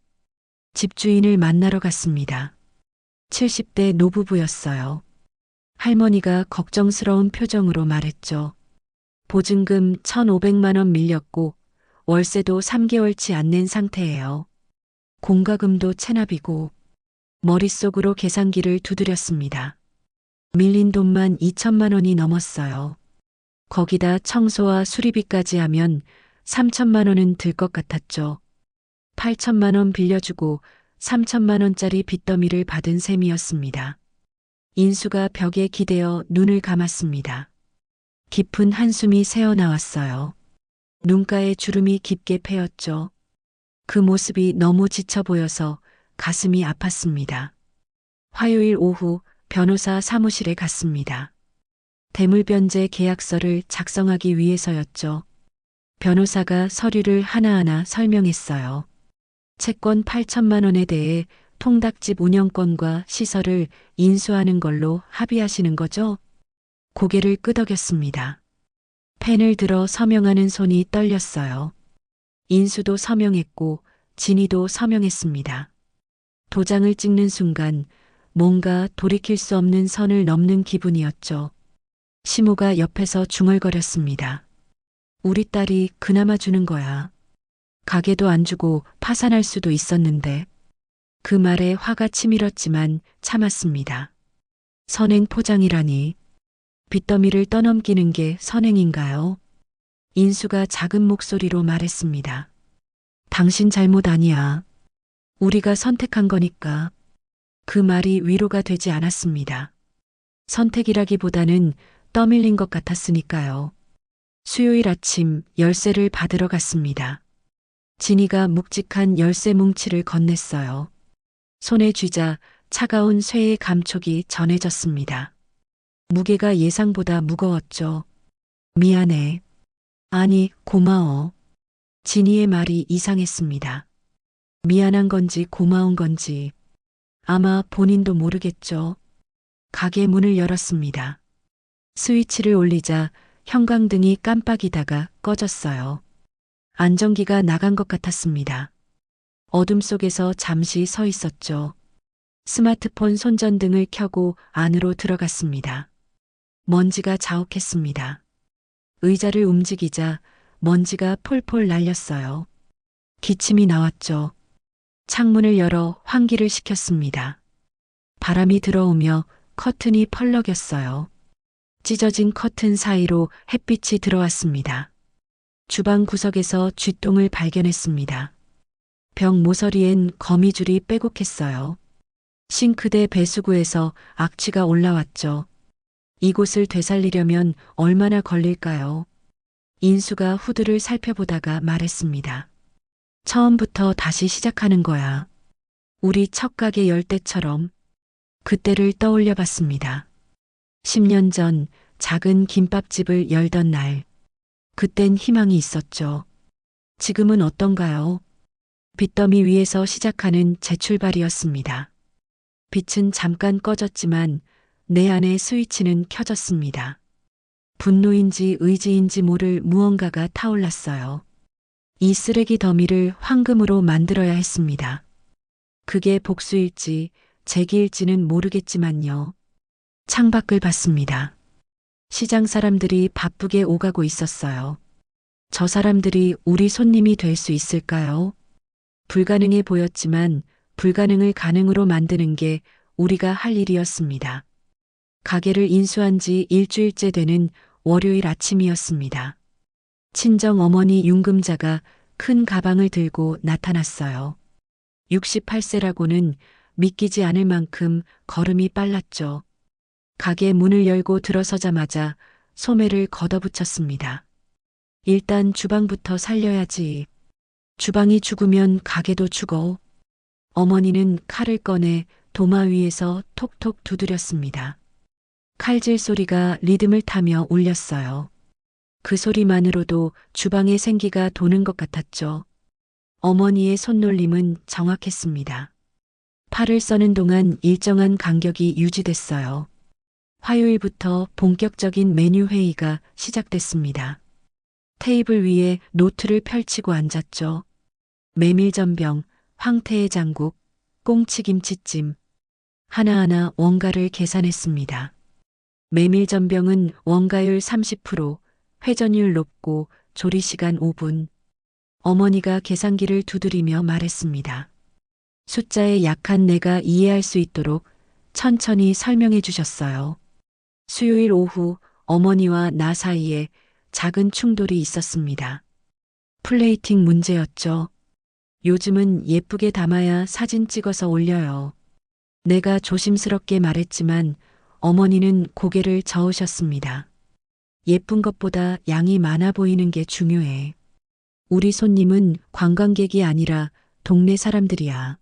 집주인을 만나러 갔습니다. 70대 노부부였어요. 할머니가 걱정스러운 표정으로 말했죠. 보증금 1,500만 원 밀렸고 월세도 3개월치 안 낸 상태예요. 공과금도 체납이고 머릿속으로 계산기를 두드렸습니다. 밀린 돈만 2천만 원이 넘었어요. 거기다 청소와 수리비까지 하면 3천만 원은 들 것 같았죠. 8천만 원 빌려주고 3천만 원짜리 빚더미를 받은 셈이었습니다. 인수가 벽에 기대어 눈을 감았습니다. 깊은 한숨이 새어나왔어요. 눈가에 주름이 깊게 패였죠. 그 모습이 너무 지쳐 보여서 가슴이 아팠습니다. 화요일 오후 변호사 사무실에 갔습니다. 대물변제 계약서를 작성하기 위해서였죠. 변호사가 서류를 하나하나 설명했어요. 채권 8천만 원에 대해 통닭집 운영권과 시설을 인수하는 걸로 합의하시는 거죠? 고개를 끄덕였습니다. 펜을 들어 서명하는 손이 떨렸어요. 인수도 서명했고 진이도 서명했습니다. 도장을 찍는 순간 뭔가 돌이킬 수 없는 선을 넘는 기분이었죠. 시모가 옆에서 중얼거렸습니다. 우리 딸이 그나마 주는 거야. 가게도 안 주고 파산할 수도 있었는데. 그 말에 화가 치밀었지만 참았습니다. 선행 포장이라니. 빚더미를 떠넘기는 게 선행인가요? 인수가 작은 목소리로 말했습니다. 당신 잘못 아니야. 우리가 선택한 거니까. 그 말이 위로가 되지 않았습니다. 선택이라기보다는 떠밀린 것 같았으니까요. 수요일 아침 열쇠를 받으러 갔습니다. 진이가 묵직한 열쇠 뭉치를 건넸어요. 손에 쥐자 차가운 쇠의 감촉이 전해졌습니다. 무게가 예상보다 무거웠죠. 미안해. 아니, 고마워. 진이의 말이 이상했습니다. 미안한 건지 고마운 건지 아마 본인도 모르겠죠. 가게 문을 열었습니다. 스위치를 올리자 형광등이 깜빡이다가 꺼졌어요. 안전기가 나간 것 같았습니다. 어둠 속에서 잠시 서 있었죠. 스마트폰 손전등을 켜고 안으로 들어갔습니다. 먼지가 자욱했습니다. 의자를 움직이자 먼지가 폴폴 날렸어요. 기침이 나왔죠. 창문을 열어 환기를 시켰습니다. 바람이 들어오며 커튼이 펄럭였어요. 찢어진 커튼 사이로 햇빛이 들어왔습니다. 주방 구석에서 쥐똥을 발견했습니다. 벽 모서리엔 거미줄이 빼곡했어요. 싱크대 배수구에서 악취가 올라왔죠. 이곳을 되살리려면 얼마나 걸릴까요? 인수가 후드를 살펴보다가 말했습니다. 처음부터 다시 시작하는 거야. 우리 첫 가게 열 때처럼. 그때를 떠올려 봤습니다. 10년 전 작은 김밥집을 열던 날. 그땐 희망이 있었죠. 지금은 어떤가요? 빚더미 위에서 시작하는 재출발이었습니다. 빛은 잠깐 꺼졌지만 내 안의 스위치는 켜졌습니다. 분노인지 의지인지 모를 무언가가 타올랐어요. 이 쓰레기 더미를 황금으로 만들어야 했습니다. 그게 복수일지 재기일지는 모르겠지만요. 창밖을 봤습니다. 시장 사람들이 바쁘게 오가고 있었어요. 저 사람들이 우리 손님이 될 수 있을까요? 불가능해 보였지만 불가능을 가능으로 만드는 게 우리가 할 일이었습니다. 가게를 인수한 지 일주일째 되는 월요일 아침이었습니다. 친정 어머니 윤금자가 큰 가방을 들고 나타났어요. 68세라고는 믿기지 않을 만큼 걸음이 빨랐죠. 가게 문을 열고 들어서자마자 소매를 걷어붙였습니다. 일단 주방부터 살려야지. 주방이 죽으면 가게도 죽어. 어머니는 칼을 꺼내 도마 위에서 톡톡 두드렸습니다. 칼질 소리가 리듬을 타며 울렸어요. 그 소리만으로도 주방에 생기가 도는 것 같았죠. 어머니의 손놀림은 정확했습니다. 팔을 써는 동안 일정한 간격이 유지됐어요. 화요일부터 본격적인 메뉴 회의가 시작됐습니다. 테이블 위에 노트를 펼치고 앉았죠. 메밀전병, 황태의 장국, 꽁치김치찜. 하나하나 원가를 계산했습니다. 메밀전병은 원가율 30%, 회전율 높고 조리시간 5분. 어머니가 계산기를 두드리며 말했습니다. 숫자에 약한 내가 이해할 수 있도록 천천히 설명해 주셨어요. 수요일 오후 어머니와 나 사이에 작은 충돌이 있었습니다. 플레이팅 문제였죠. 요즘은 예쁘게 담아야 사진 찍어서 올려요. 내가 조심스럽게 말했지만 어머니는 고개를 저으셨습니다. 예쁜 것보다 양이 많아 보이는 게 중요해. 우리 손님은 관광객이 아니라 동네 사람들이야.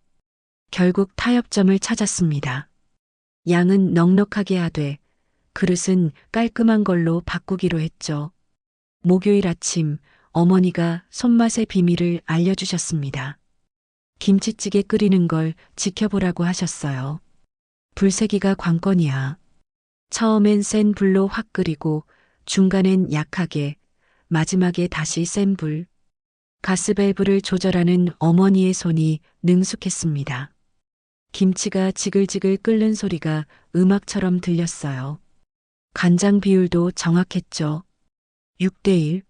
결국 타협점을 찾았습니다. 양은 넉넉하게 하되 그릇은 깔끔한 걸로 바꾸기로 했죠. 목요일 아침 어머니가 손맛의 비밀을 알려주셨습니다. 김치찌개 끓이는 걸 지켜보라고 하셨어요. 불세기가 관건이야. 처음엔 센 불로 확 끓이고 중간엔 약하게, 마지막에 다시 센 불. 가스밸브를 조절하는 어머니의 손이 능숙했습니다. 김치가 지글지글 끓는 소리가 음악처럼 들렸어요. 간장 비율도 정확했죠. 6대1.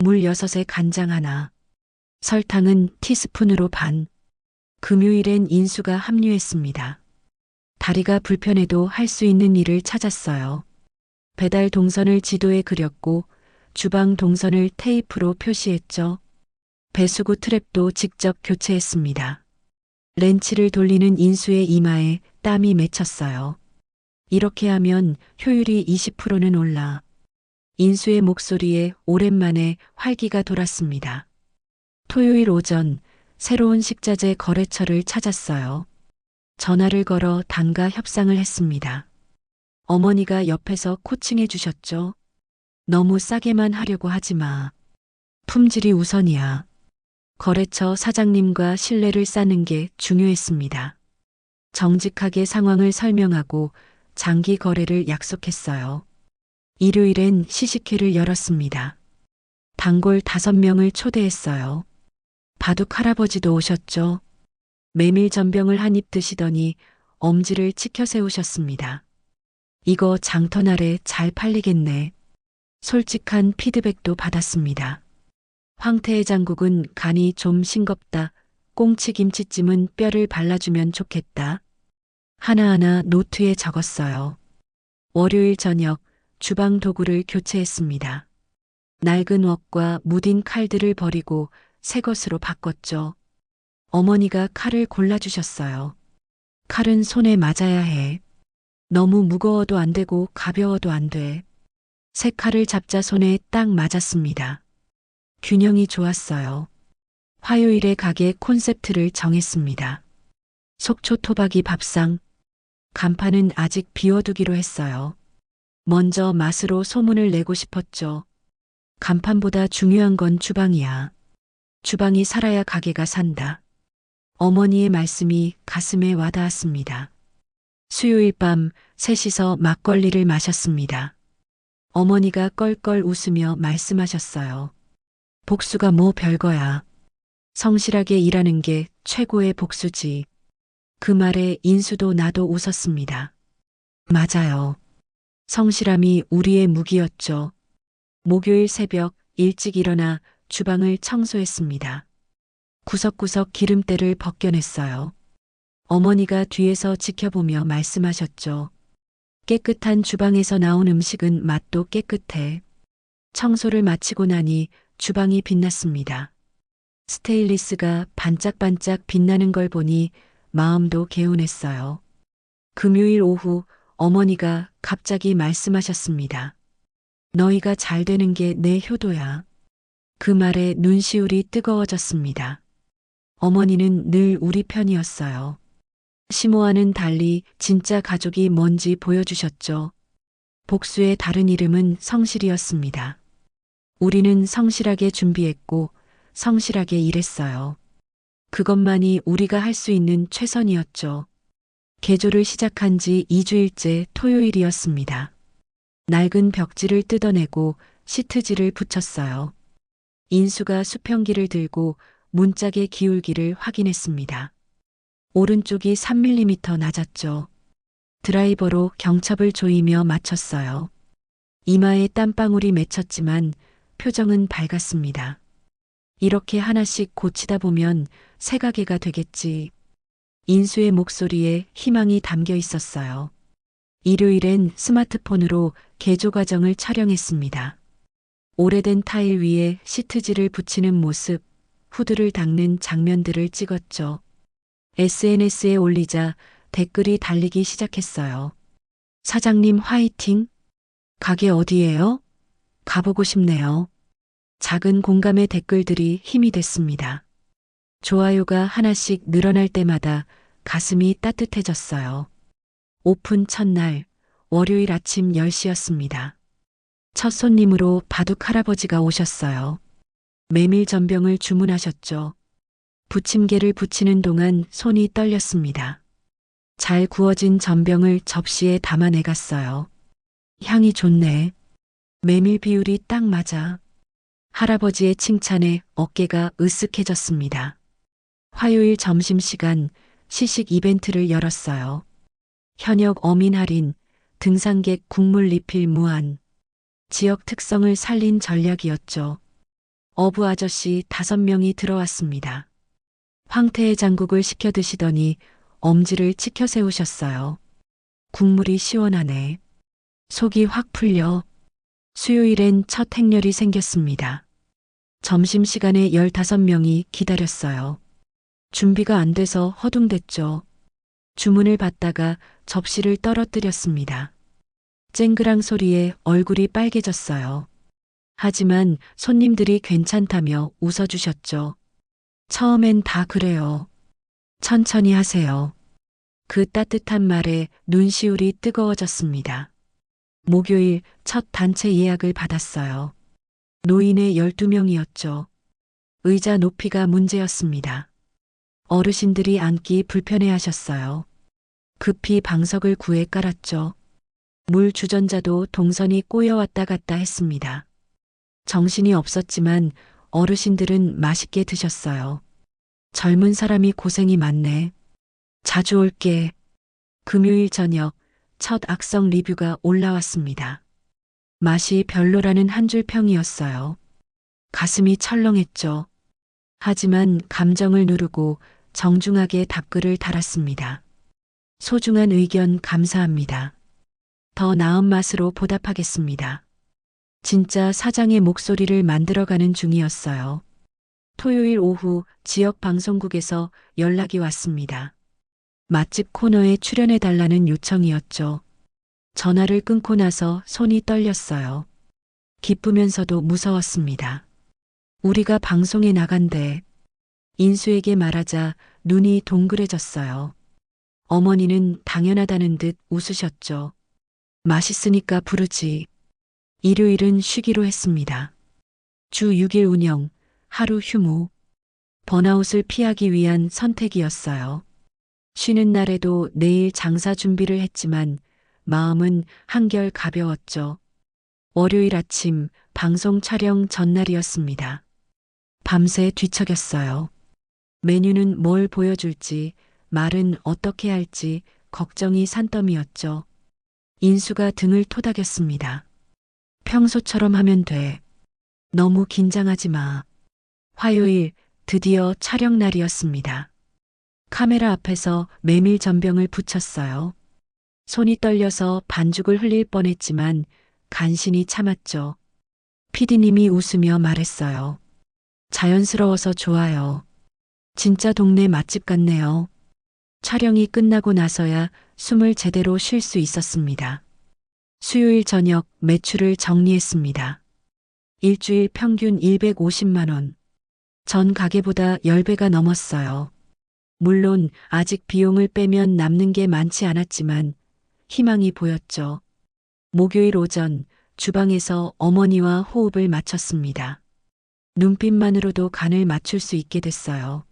물 6에 간장 하나. 설탕은 티스푼으로 반. 금요일엔 인수가 합류했습니다. 다리가 불편해도 할 수 있는 일을 찾았어요. 배달 동선을 지도에 그렸고 주방 동선을 테이프로 표시했죠. 배수구 트랩도 직접 교체했습니다. 렌치를 돌리는 인수의 이마에 땀이 맺혔어요. 이렇게 하면 효율이 20%는 올라. 인수의 목소리에 오랜만에 활기가 돌았습니다. 토요일 오전 새로운 식자재 거래처를 찾았어요. 전화를 걸어 단가 협상을 했습니다. 어머니가 옆에서 코칭해 주셨죠. 너무 싸게만 하려고 하지 마. 품질이 우선이야. 거래처 사장님과 신뢰를 쌓는 게 중요했습니다. 정직하게 상황을 설명하고 장기 거래를 약속했어요. 일요일엔 시식회를 열었습니다. 단골 5명을 초대했어요. 바둑 할아버지도 오셨죠. 메밀 전병을 한 입 드시더니 엄지를 치켜 세우셨습니다. 이거 장터날에 잘 팔리겠네. 솔직한 피드백도 받았습니다. 황태의 장국은 간이 좀 싱겁다. 꽁치김치찜은 뼈를 발라주면 좋겠다. 하나하나 노트에 적었어요. 월요일 저녁 주방 도구를 교체했습니다. 낡은 웍과 무딘 칼들을 버리고 새 것으로 바꿨죠. 어머니가 칼을 골라주셨어요. 칼은 손에 맞아야 해. 너무 무거워도 안 되고 가벼워도 안 돼. 새 칼을 잡자 손에 딱 맞았습니다. 균형이 좋았어요. 화요일에 가게 콘셉트를 정했습니다. 속초 토박이 밥상. 간판은 아직 비워두기로 했어요. 먼저 맛으로 소문을 내고 싶었죠. 간판보다 중요한 건 주방이야. 주방이 살아야 가게가 산다. 어머니의 말씀이 가슴에 와닿았습니다. 수요일 밤 셋이서 막걸리를 마셨습니다. 어머니가 껄껄 웃으며 말씀하셨어요. 복수가 뭐 별거야. 성실하게 일하는 게 최고의 복수지. 그 말에 인수도 나도 웃었습니다. 맞아요. 성실함이 우리의 무기였죠. 목요일 새벽 일찍 일어나 주방을 청소했습니다. 구석구석 기름때를 벗겨냈어요. 어머니가 뒤에서 지켜보며 말씀하셨죠. 깨끗한 주방에서 나온 음식은 맛도 깨끗해. 청소를 마치고 나니 주방이 빛났습니다. 스테인리스가 반짝반짝 빛나는 걸 보니 마음도 개운했어요. 금요일 오후 어머니가 갑자기 말씀하셨습니다. 너희가 잘 되는 게 내 효도야. 그 말에 눈시울이 뜨거워졌습니다. 어머니는 늘 우리 편이었어요. 시모와는 달리 진짜 가족이 뭔지 보여주셨죠. 복수의 다른 이름은 성실이었습니다. 우리는 성실하게 준비했고 성실하게 일했어요. 그것만이 우리가 할 수 있는 최선이었죠. 개조를 시작한 지 2주일째 토요일이었습니다. 낡은 벽지를 뜯어내고 시트지를 붙였어요. 인수가 수평기를 들고 문짝의 기울기를 확인했습니다. 오른쪽이 3mm 낮았죠. 드라이버로 경첩을 조이며 맞췄어요. 이마에 땀방울이 맺혔지만 표정은 밝았습니다. 이렇게 하나씩 고치다 보면 새 가게가 되겠지. 인수의 목소리에 희망이 담겨 있었어요. 일요일엔 스마트폰으로 개조 과정을 촬영했습니다. 오래된 타일 위에 시트지를 붙이는 모습, 후드를 닦는 장면들을 찍었죠. SNS에 올리자 댓글이 달리기 시작했어요. 사장님 화이팅! 가게 어디예요? 가보고 싶네요. 작은 공감의 댓글들이 힘이 됐습니다. 좋아요가 하나씩 늘어날 때마다 가슴이 따뜻해졌어요. 오픈 첫날, 월요일 아침 10시였습니다. 첫 손님으로 바둑 할아버지가 오셨어요. 메밀 전병을 주문하셨죠. 부침개를 부치는 동안 손이 떨렸습니다. 잘 구워진 전병을 접시에 담아내 갔어요. 향이 좋네. 메밀 비율이 딱 맞아. 할아버지의 칭찬에 어깨가 으쓱해졌습니다. 화요일 점심시간 시식 이벤트를 열었어요. 현역 어민 할인, 등산객 국물 리필 무한. 지역 특성을 살린 전략이었죠. 어부 아저씨 5명이 들어왔습니다. 황태의 장국을 시켜 드시더니 엄지를 치켜 세우셨어요. 국물이 시원하네. 속이 확 풀려. 수요일엔 첫 행렬이 생겼습니다. 점심시간에 15명이 기다렸어요. 준비가 안 돼서 허둥댔죠. 주문을 받다가 접시를 떨어뜨렸습니다. 쨍그랑 소리에 얼굴이 빨개졌어요. 하지만 손님들이 괜찮다며 웃어주셨죠. 처음엔 다 그래요. 천천히 하세요. 그 따뜻한 말에 눈시울이 뜨거워졌습니다. 목요일 첫 단체 예약을 받았어요. 노인의 12명이었죠. 의자 높이가 문제였습니다. 어르신들이 앉기 불편해하셨어요. 급히 방석을 구해 깔았죠. 물 주전자도 동선이 꼬여왔다 갔다 했습니다. 정신이 없었지만 어르신들은 맛있게 드셨어요. 젊은 사람이 고생이 많네. 자주 올게. 금요일 저녁 첫 악성 리뷰가 올라왔습니다. 맛이 별로라는 한 줄 평이었어요. 가슴이 철렁했죠. 하지만 감정을 누르고 정중하게 답글을 달았습니다. 소중한 의견 감사합니다. 더 나은 맛으로 보답하겠습니다. 진짜 사장의 목소리를 만들어가는 중이었어요. 토요일 오후 지역 방송국에서 연락이 왔습니다. 맛집 코너에 출연해달라는 요청이었죠. 전화를 끊고 나서 손이 떨렸어요. 기쁘면서도 무서웠습니다. 우리가 방송에 나간대. 인수에게 말하자 눈이 동그래졌어요. 어머니는 당연하다는 듯 웃으셨죠. 맛있으니까 부르지. 일요일은 쉬기로 했습니다. 주 6일 운영, 하루 휴무. 번아웃을 피하기 위한 선택이었어요. 쉬는 날에도 내일 장사 준비를 했지만 마음은 한결 가벼웠죠. 월요일 아침 방송 촬영 전날이었습니다. 밤새 뒤척였어요. 메뉴는 뭘 보여줄지, 말은 어떻게 할지 걱정이 산더미였죠. 인수가 등을 토닥였습니다. 평소처럼 하면 돼. 너무 긴장하지 마. 화요일 드디어 촬영 날이었습니다. 카메라 앞에서 메밀 전병을 붙였어요. 손이 떨려서 반죽을 흘릴 뻔했지만 간신히 참았죠. PD님이 웃으며 말했어요. 자연스러워서 좋아요. 진짜 동네 맛집 같네요. 촬영이 끝나고 나서야 숨을 제대로 쉴 수 있었습니다. 수요일 저녁 매출을 정리했습니다. 일주일 평균 250만 원. 전 가게보다 10배가 넘었어요. 물론 아직 비용을 빼면 남는 게 많지 않았지만 희망이 보였죠. 목요일 오전 주방에서 어머니와 호흡을 맞췄습니다. 눈빛만으로도 간을 맞출 수 있게 됐어요.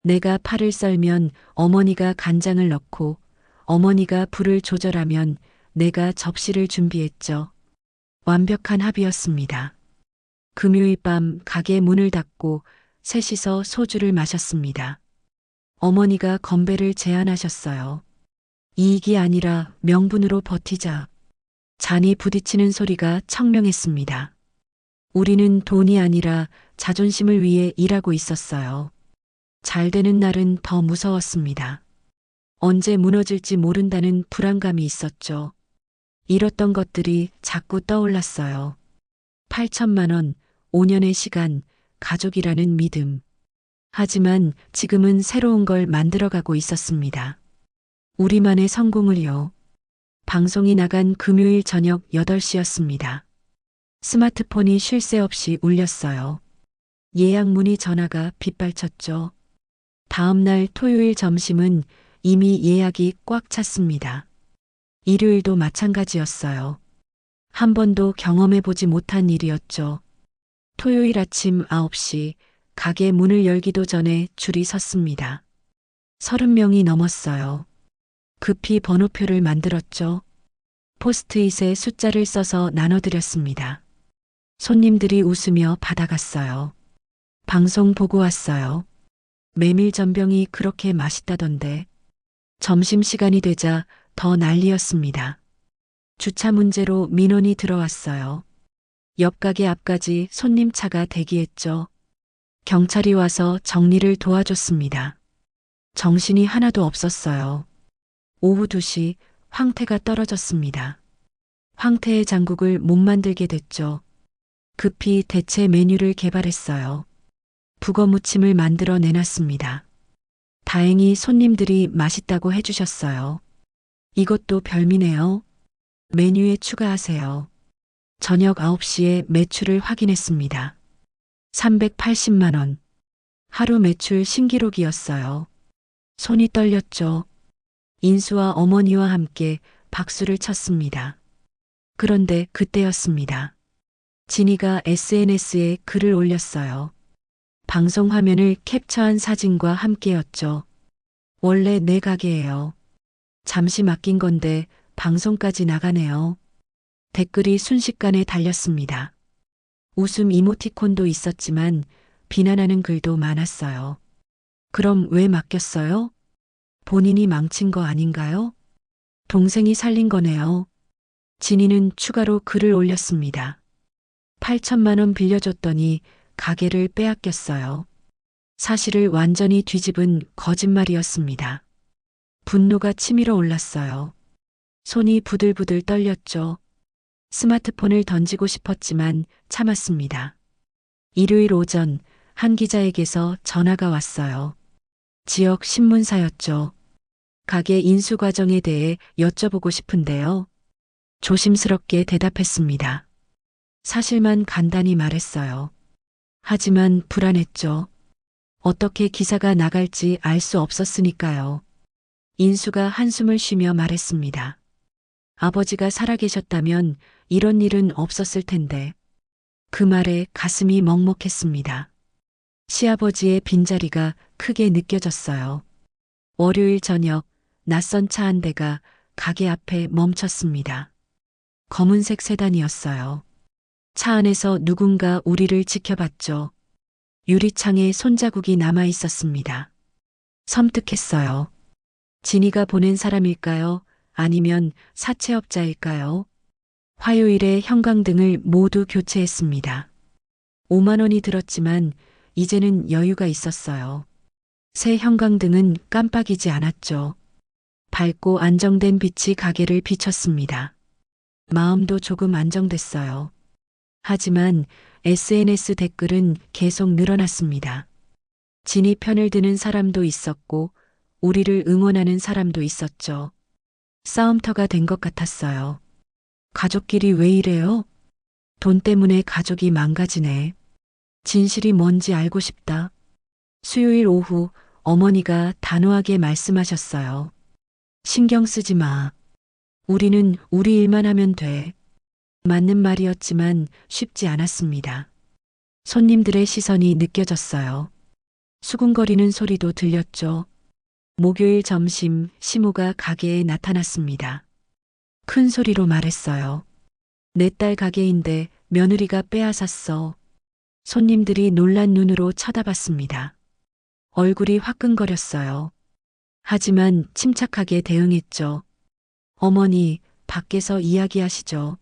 내가 파를 썰면 어머니가 간장을 넣고 어머니가 불을 조절하면 내가 접시를 준비했죠. 완벽한 합이었습니다. 금요일 밤 가게 문을 닫고 셋이서 소주를 마셨습니다. 어머니가 건배를 제안하셨어요. 이익이 아니라 명분으로 버티자. 잔이 부딪히는 소리가 청명했습니다. 우리는 돈이 아니라 자존심을 위해 일하고 있었어요. 잘 되는 날은 더 무서웠습니다. 언제 무너질지 모른다는 불안감이 있었죠. 잃었던 것들이 자꾸 떠올랐어요. 8천만 원, 5년의 시간, 가족이라는 믿음. 하지만 지금은 새로운 걸 만들어가고 있었습니다. 우리만의 성공을요. 방송이 나간 금요일 저녁 8시였습니다. 스마트폰이 쉴 새 없이 울렸어요. 예약 문의 전화가 빗발쳤죠. 다음 날 토요일 점심은 이미 예약이 꽉 찼습니다. 일요일도 마찬가지였어요. 한 번도 경험해보지 못한 일이었죠. 토요일 아침 9시 가게 문을 열기도 전에 줄이 섰습니다. 30명이 넘었어요. 급히 번호표를 만들었죠. 포스트잇에 숫자를 써서 나눠드렸습니다. 손님들이 웃으며 받아갔어요. 방송 보고 왔어요. 메밀 전병이 그렇게 맛있다던데. 점심시간이 되자 더 난리였습니다. 주차 문제로 민원이 들어왔어요. 옆 가게 앞까지 손님 차가 대기했죠. 경찰이 와서 정리를 도와줬습니다. 정신이 하나도 없었어요. 오후 2시 황태가 떨어졌습니다. 황태의 장국을 못 만들게 됐죠. 급히 대체 메뉴를 개발했어요. 북어 무침을 만들어 내놨습니다. 다행히 손님들이 맛있다고 해주셨어요. 이것도 별미네요. 메뉴에 추가하세요. 저녁 9시에 매출을 확인했습니다. 380만 원. 하루 매출 신기록이었어요. 손이 떨렸죠. 인수와 어머니와 함께 박수를 쳤습니다. 그런데 그때였습니다. 진이가 SNS에 글을 올렸어요. 방송 화면을 캡처한 사진과 함께였죠. 원래 내 가게예요. 잠시 맡긴 건데 방송까지 나가네요. 댓글이 순식간에 달렸습니다. 웃음 이모티콘도 있었지만 비난하는 글도 많았어요. 그럼 왜 맡겼어요? 본인이 망친 거 아닌가요? 동생이 살린 거네요. 진이는 추가로 글을 올렸습니다. 8천만 원 빌려줬더니 가게를 빼앗겼어요. 사실을 완전히 뒤집은 거짓말이었습니다. 분노가 치밀어 올랐어요. 손이 부들부들 떨렸죠. 스마트폰을 던지고 싶었지만 참았습니다. 일요일 오전 한 기자에게서 전화가 왔어요. 지역 신문사였죠. 가게 인수 과정에 대해 여쭤보고 싶은데요. 조심스럽게 대답했습니다. 사실만 간단히 말했어요. 하지만 불안했죠. 어떻게 기사가 나갈지 알 수 없었으니까요. 인수가 한숨을 쉬며 말했습니다. 아버지가 살아계셨다면 이런 일은 없었을 텐데. 그 말에 가슴이 먹먹했습니다. 시아버지의 빈자리가 크게 느껴졌어요. 월요일 저녁 낯선 차 한 대가 가게 앞에 멈췄습니다. 검은색 세단이었어요. 차 안에서 누군가 우리를 지켜봤죠. 유리창에 손자국이 남아 있었습니다. 섬뜩했어요. 진이가 보낸 사람일까요? 아니면 사채업자일까요? 화요일에 형광등을 모두 교체했습니다. 5만 원이 들었지만 이제는 여유가 있었어요. 새 형광등은 깜빡이지 않았죠. 밝고 안정된 빛이 가게를 비췄습니다. 마음도 조금 안정됐어요. 하지만 SNS 댓글은 계속 늘어났습니다. 진이 편을 드는 사람도 있었고 우리를 응원하는 사람도 있었죠. 싸움터가 된 것 같았어요. 가족끼리 왜 이래요? 돈 때문에 가족이 망가지네. 진실이 뭔지 알고 싶다. 수요일 오후 어머니가 단호하게 말씀하셨어요. 신경 쓰지 마. 우리는 우리 일만 하면 돼. 맞는 말이었지만 쉽지 않았습니다. 손님들의 시선이 느껴졌어요. 수군거리는 소리도 들렸죠. 목요일 점심 시모가 가게에 나타났습니다. 큰 소리로 말했어요. 내 딸 가게인데 며느리가 빼앗았어. 손님들이 놀란 눈으로 쳐다봤습니다. 얼굴이 화끈거렸어요. 하지만 침착하게 대응했죠. 어머니, 밖에서 이야기하시죠.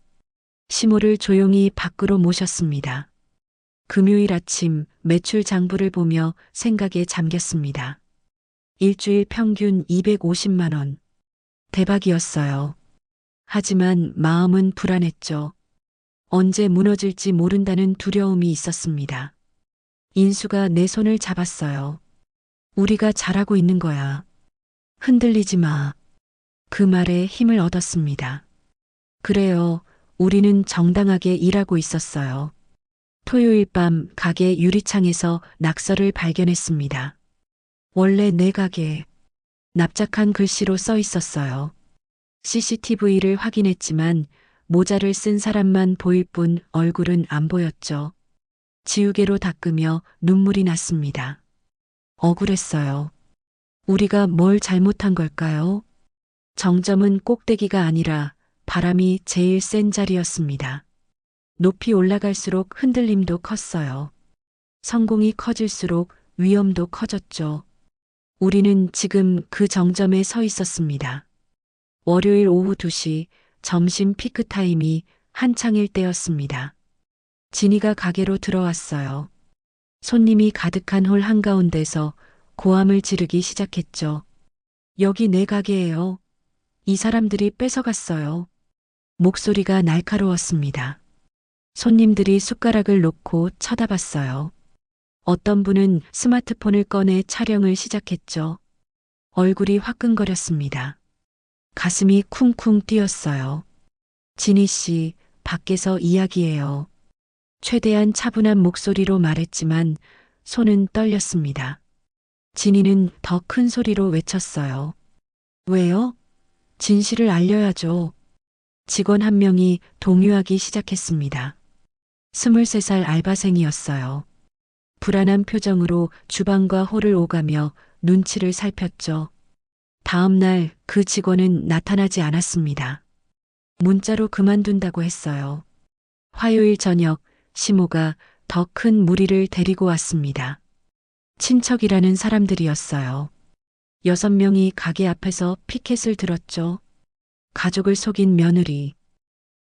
시모를 조용히 밖으로 모셨습니다. 금요일 아침 매출 장부를 보며 생각에 잠겼습니다. 일주일 평균 250만 원. 대박이었어요. 하지만 마음은 불안했죠. 언제 무너질지 모른다는 두려움이 있었습니다. 인수가 내 손을 잡았어요. 우리가 잘하고 있는 거야. 흔들리지 마. 그 말에 힘을 얻었습니다. 그래요. 우리는 정당하게 일하고 있었어요. 토요일 밤 가게 유리창에서 낙서를 발견했습니다. 원래 내 가게. 납작한 글씨로 써 있었어요. CCTV를 확인했지만 모자를 쓴 사람만 보일 뿐 얼굴은 안 보였죠. 지우개로 닦으며 눈물이 났습니다. 억울했어요. 우리가 뭘 잘못한 걸까요? 정점은 꼭대기가 아니라 바람이 제일 센 자리였습니다. 높이 올라갈수록 흔들림도 컸어요. 성공이 커질수록 위험도 커졌죠. 우리는 지금 그 정점에 서 있었습니다. 월요일 오후 2시 점심 피크타임이 한창일 때였습니다. 진이가 가게로 들어왔어요. 손님이 가득한 홀 한가운데서 고함을 지르기 시작했죠. 여기 내 가게예요. 이 사람들이 뺏어갔어요. 목소리가 날카로웠습니다. 손님들이 숟가락을 놓고 쳐다봤어요. 어떤 분은 스마트폰을 꺼내 촬영을 시작했죠. 얼굴이 화끈거렸습니다. 가슴이 쿵쿵 뛰었어요. 진희 씨, 밖에서 이야기해요. 최대한 차분한 목소리로 말했지만 손은 떨렸습니다. 진희는 더 큰 소리로 외쳤어요. 왜요? 진실을 알려야죠. 직원 한 명이 동요하기 시작했습니다. 23살 알바생이었어요. 불안한 표정으로 주방과 홀을 오가며 눈치를 살폈죠. 다음 날 그 직원은 나타나지 않았습니다. 문자로 그만둔다고 했어요. 화요일 저녁 시모가 더 큰 무리를 데리고 왔습니다. 친척이라는 사람들이었어요. 6명이 가게 앞에서 피켓을 들었죠. 가족을 속인 며느리.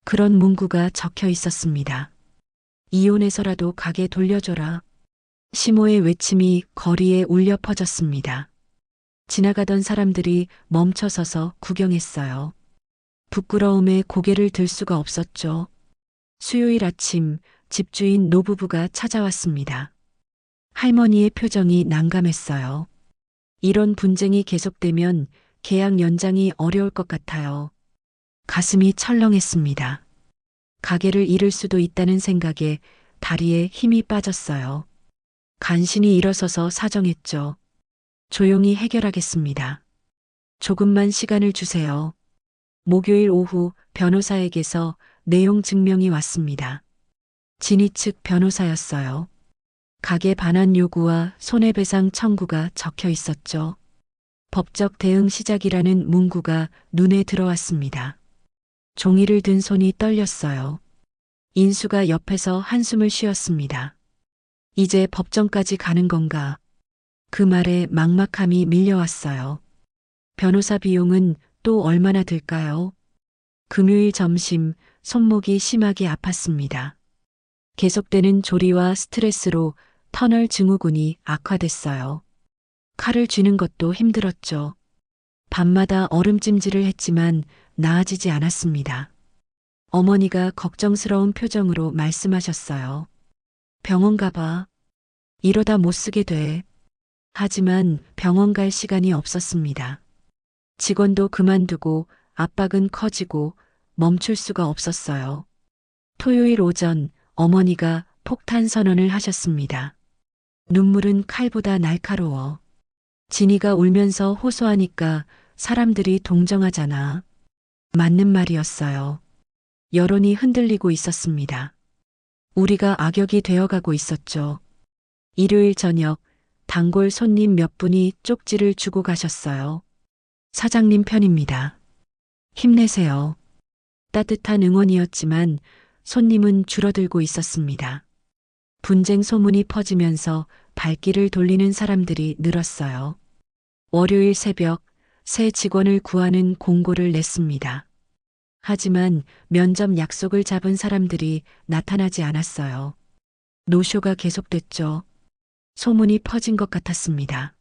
그런 문구가 적혀 있었습니다. 이혼해서라도 가게 돌려줘라. 시모의 외침이 거리에 울려 퍼졌습니다. 지나가던 사람들이 멈춰서서 구경했어요. 부끄러움에 고개를 들 수가 없었죠. 수요일 아침 집주인 노부부가 찾아왔습니다. 할머니의 표정이 난감했어요. 이런 분쟁이 계속되면 계약 연장이 어려울 것 같아요. 가슴이 철렁했습니다. 가게를 잃을 수도 있다는 생각에 다리에 힘이 빠졌어요. 간신히 일어서서 사정했죠. 조용히 해결하겠습니다. 조금만 시간을 주세요. 목요일 오후 변호사에게서 내용 증명이 왔습니다. 진희 측 변호사였어요. 가게 반환 요구와 손해배상 청구가 적혀 있었죠. 법적 대응 시작이라는 문구가 눈에 들어왔습니다. 종이를 든 손이 떨렸어요. 인수가 옆에서 한숨을 쉬었습니다. 이제 법정까지 가는 건가? 그 말에 막막함이 밀려왔어요. 변호사 비용은 또 얼마나 들까요? 금요일 점심 손목이 심하게 아팠습니다. 계속되는 조리와 스트레스로 터널 증후군이 악화됐어요. 칼을 쥐는 것도 힘들었죠. 밤마다 얼음찜질을 했지만 나아지지 않았습니다. 어머니가 걱정스러운 표정으로 말씀하셨어요. 병원 가봐. 이러다 못 쓰게 돼. 하지만 병원 갈 시간이 없었습니다. 직원도 그만두고 압박은 커지고 멈출 수가 없었어요. 토요일 오전 어머니가 폭탄 선언을 하셨습니다. 눈물은 칼보다 날카로워. 진이가 울면서 호소하니까 사람들이 동정하잖아. 맞는 말이었어요. 여론이 흔들리고 있었습니다. 우리가 악역이 되어가고 있었죠. 일요일 저녁 단골 손님 몇 분이 쪽지를 주고 가셨어요. 사장님 편입니다. 힘내세요. 따뜻한 응원이었지만 손님은 줄어들고 있었습니다. 분쟁 소문이 퍼지면서 발길을 돌리는 사람들이 늘었어요. 월요일 새벽 새 직원을 구하는 공고를 냈습니다. 하지만 면접 약속을 잡은 사람들이 나타나지 않았어요. 노쇼가 계속됐죠. 소문이 퍼진 것 같았습니다.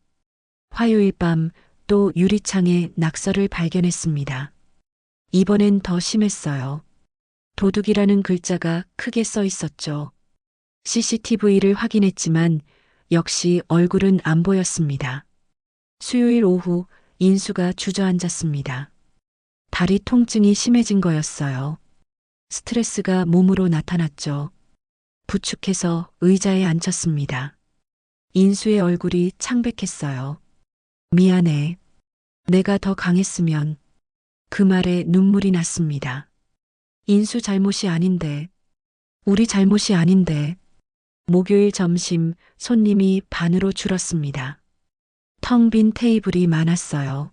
화요일 밤 또 유리창에 낙서를 발견했습니다. 이번엔 더 심했어요. 도둑이라는 글자가 크게 써 있었죠. CCTV를 확인했지만 역시 얼굴은 안 보였습니다. 수요일 오후 인수가 주저앉았습니다. 다리 통증이 심해진 거였어요. 스트레스가 몸으로 나타났죠. 부축해서 의자에 앉혔습니다. 인수의 얼굴이 창백했어요. 미안해. 내가 더 강했으면. 그 말에 눈물이 났습니다. 인수 잘못이 아닌데. 우리 잘못이 아닌데. 목요일 점심 손님이 반으로 줄었습니다. 텅 빈 테이블이 많았어요.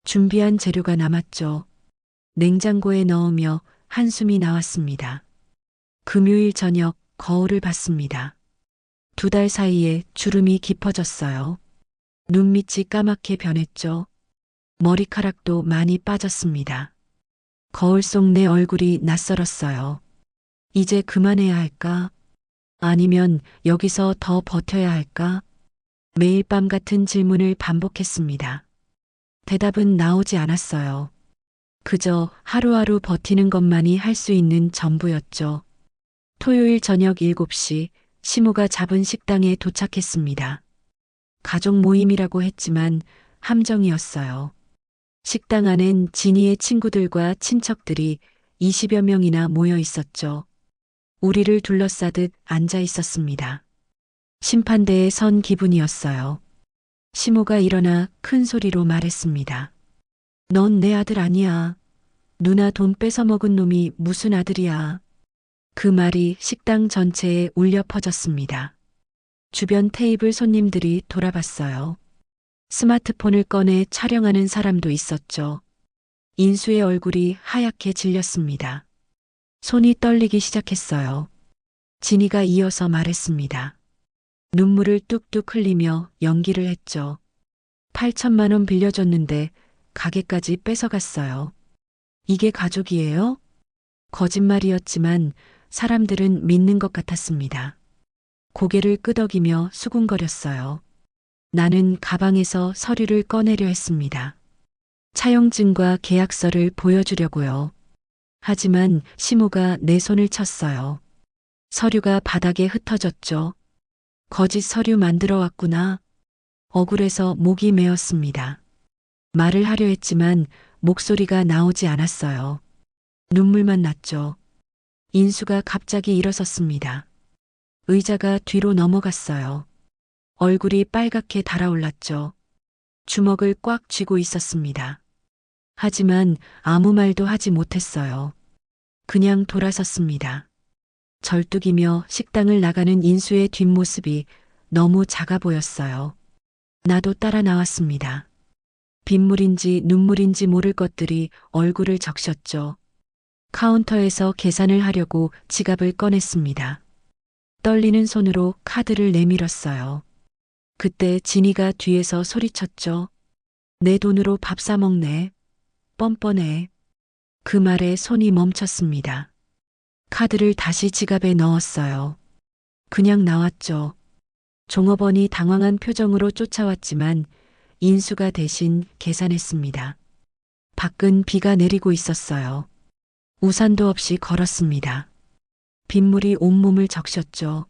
준비한 재료가 남았죠. 냉장고에 넣으며 한숨이 나왔습니다. 금요일 저녁 거울을 봤습니다. 2달 사이에 주름이 깊어졌어요. 눈밑이 까맣게 변했죠. 머리카락도 많이 빠졌습니다. 거울 속 내 얼굴이 낯설었어요. 이제 그만해야 할까? 아니면 여기서 더 버텨야 할까? 매일 밤 같은 질문을 반복했습니다. 대답은 나오지 않았어요. 그저 하루하루 버티는 것만이 할 수 있는 전부였죠. 토요일 저녁 7시 시모가 잡은 식당에 도착했습니다. 가족 모임이라고 했지만 함정이었어요. 식당 안엔 진이의 친구들과 친척들이 20여 명이나 모여 있었죠. 우리를 둘러싸듯 앉아 있었습니다. 심판대에 선 기분이었어요. 시모가 일어나 큰 소리로 말했습니다. 넌 내 아들 아니야. 누나 돈 뺏어 먹은 놈이 무슨 아들이야. 그 말이 식당 전체에 울려 퍼졌습니다. 주변 테이블 손님들이 돌아봤어요. 스마트폰을 꺼내 촬영하는 사람도 있었죠. 인수의 얼굴이 하얗게 질렸습니다. 손이 떨리기 시작했어요. 진이가 이어서 말했습니다. 눈물을 뚝뚝 흘리며 연기를 했죠. 8천만 원 빌려줬는데 가게까지 뺏어갔어요. 이게 가족이에요? 거짓말이었지만 사람들은 믿는 것 같았습니다. 고개를 끄덕이며 수군거렸어요. 나는 가방에서 서류를 꺼내려 했습니다. 차용증과 계약서를 보여주려고요. 하지만 시모가 내 손을 쳤어요. 서류가 바닥에 흩어졌죠. 거짓 서류 만들어 왔구나. 억울해서 목이 메었습니다. 말을 하려 했지만 목소리가 나오지 않았어요. 눈물만 났죠. 인수가 갑자기 일어섰습니다. 의자가 뒤로 넘어갔어요. 얼굴이 빨갛게 달아올랐죠. 주먹을 꽉 쥐고 있었습니다. 하지만 아무 말도 하지 못했어요. 그냥 돌아섰습니다. 절뚝이며 식당을 나가는 인수의 뒷모습이 너무 작아 보였어요. 나도 따라 나왔습니다. 빗물인지 눈물인지 모를 것들이 얼굴을 적셨죠. 카운터에서 계산을 하려고 지갑을 꺼냈습니다. 떨리는 손으로 카드를 내밀었어요. 그때 진이가 뒤에서 소리쳤죠. 내 돈으로 밥 사 먹네. 뻔뻔해. 그 말에 손이 멈췄습니다. 카드를 다시 지갑에 넣었어요. 그냥 나왔죠. 종업원이 당황한 표정으로 쫓아왔지만 인수가 대신 계산했습니다. 밖은 비가 내리고 있었어요. 우산도 없이 걸었습니다. 빗물이 온몸을 적셨죠.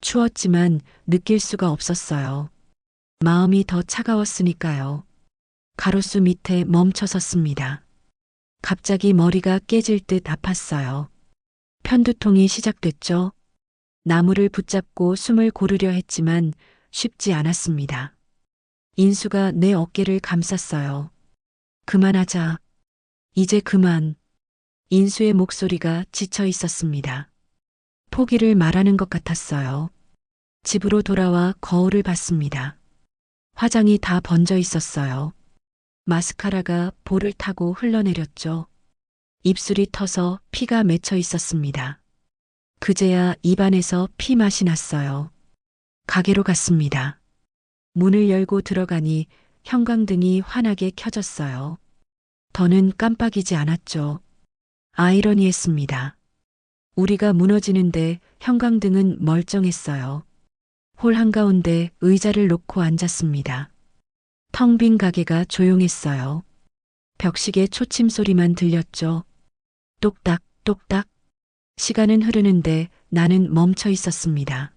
추웠지만 느낄 수가 없었어요. 마음이 더 차가웠으니까요. 가로수 밑에 멈춰 섰습니다. 갑자기 머리가 깨질 듯 아팠어요. 편두통이 시작됐죠. 나무를 붙잡고 숨을 고르려 했지만 쉽지 않았습니다. 인수가 내 어깨를 감쌌어요. 그만하자. 이제 그만. 인수의 목소리가 지쳐 있었습니다. 포기를 말하는 것 같았어요. 집으로 돌아와 거울을 봤습니다. 화장이 다 번져 있었어요. 마스카라가 볼을 타고 흘러내렸죠. 입술이 터서 피가 맺혀 있었습니다. 그제야 입안에서 피 맛이 났어요. 가게로 갔습니다. 문을 열고 들어가니 형광등이 환하게 켜졌어요. 더는 깜빡이지 않았죠. 아이러니했습니다. 우리가 무너지는데 형광등은 멀쩡했어요. 홀 한가운데 의자를 놓고 앉았습니다. 텅 빈 가게가 조용했어요. 벽시계 초침 소리만 들렸죠. 똑딱, 똑딱. 시간은 흐르는데 나는 멈춰 있었습니다.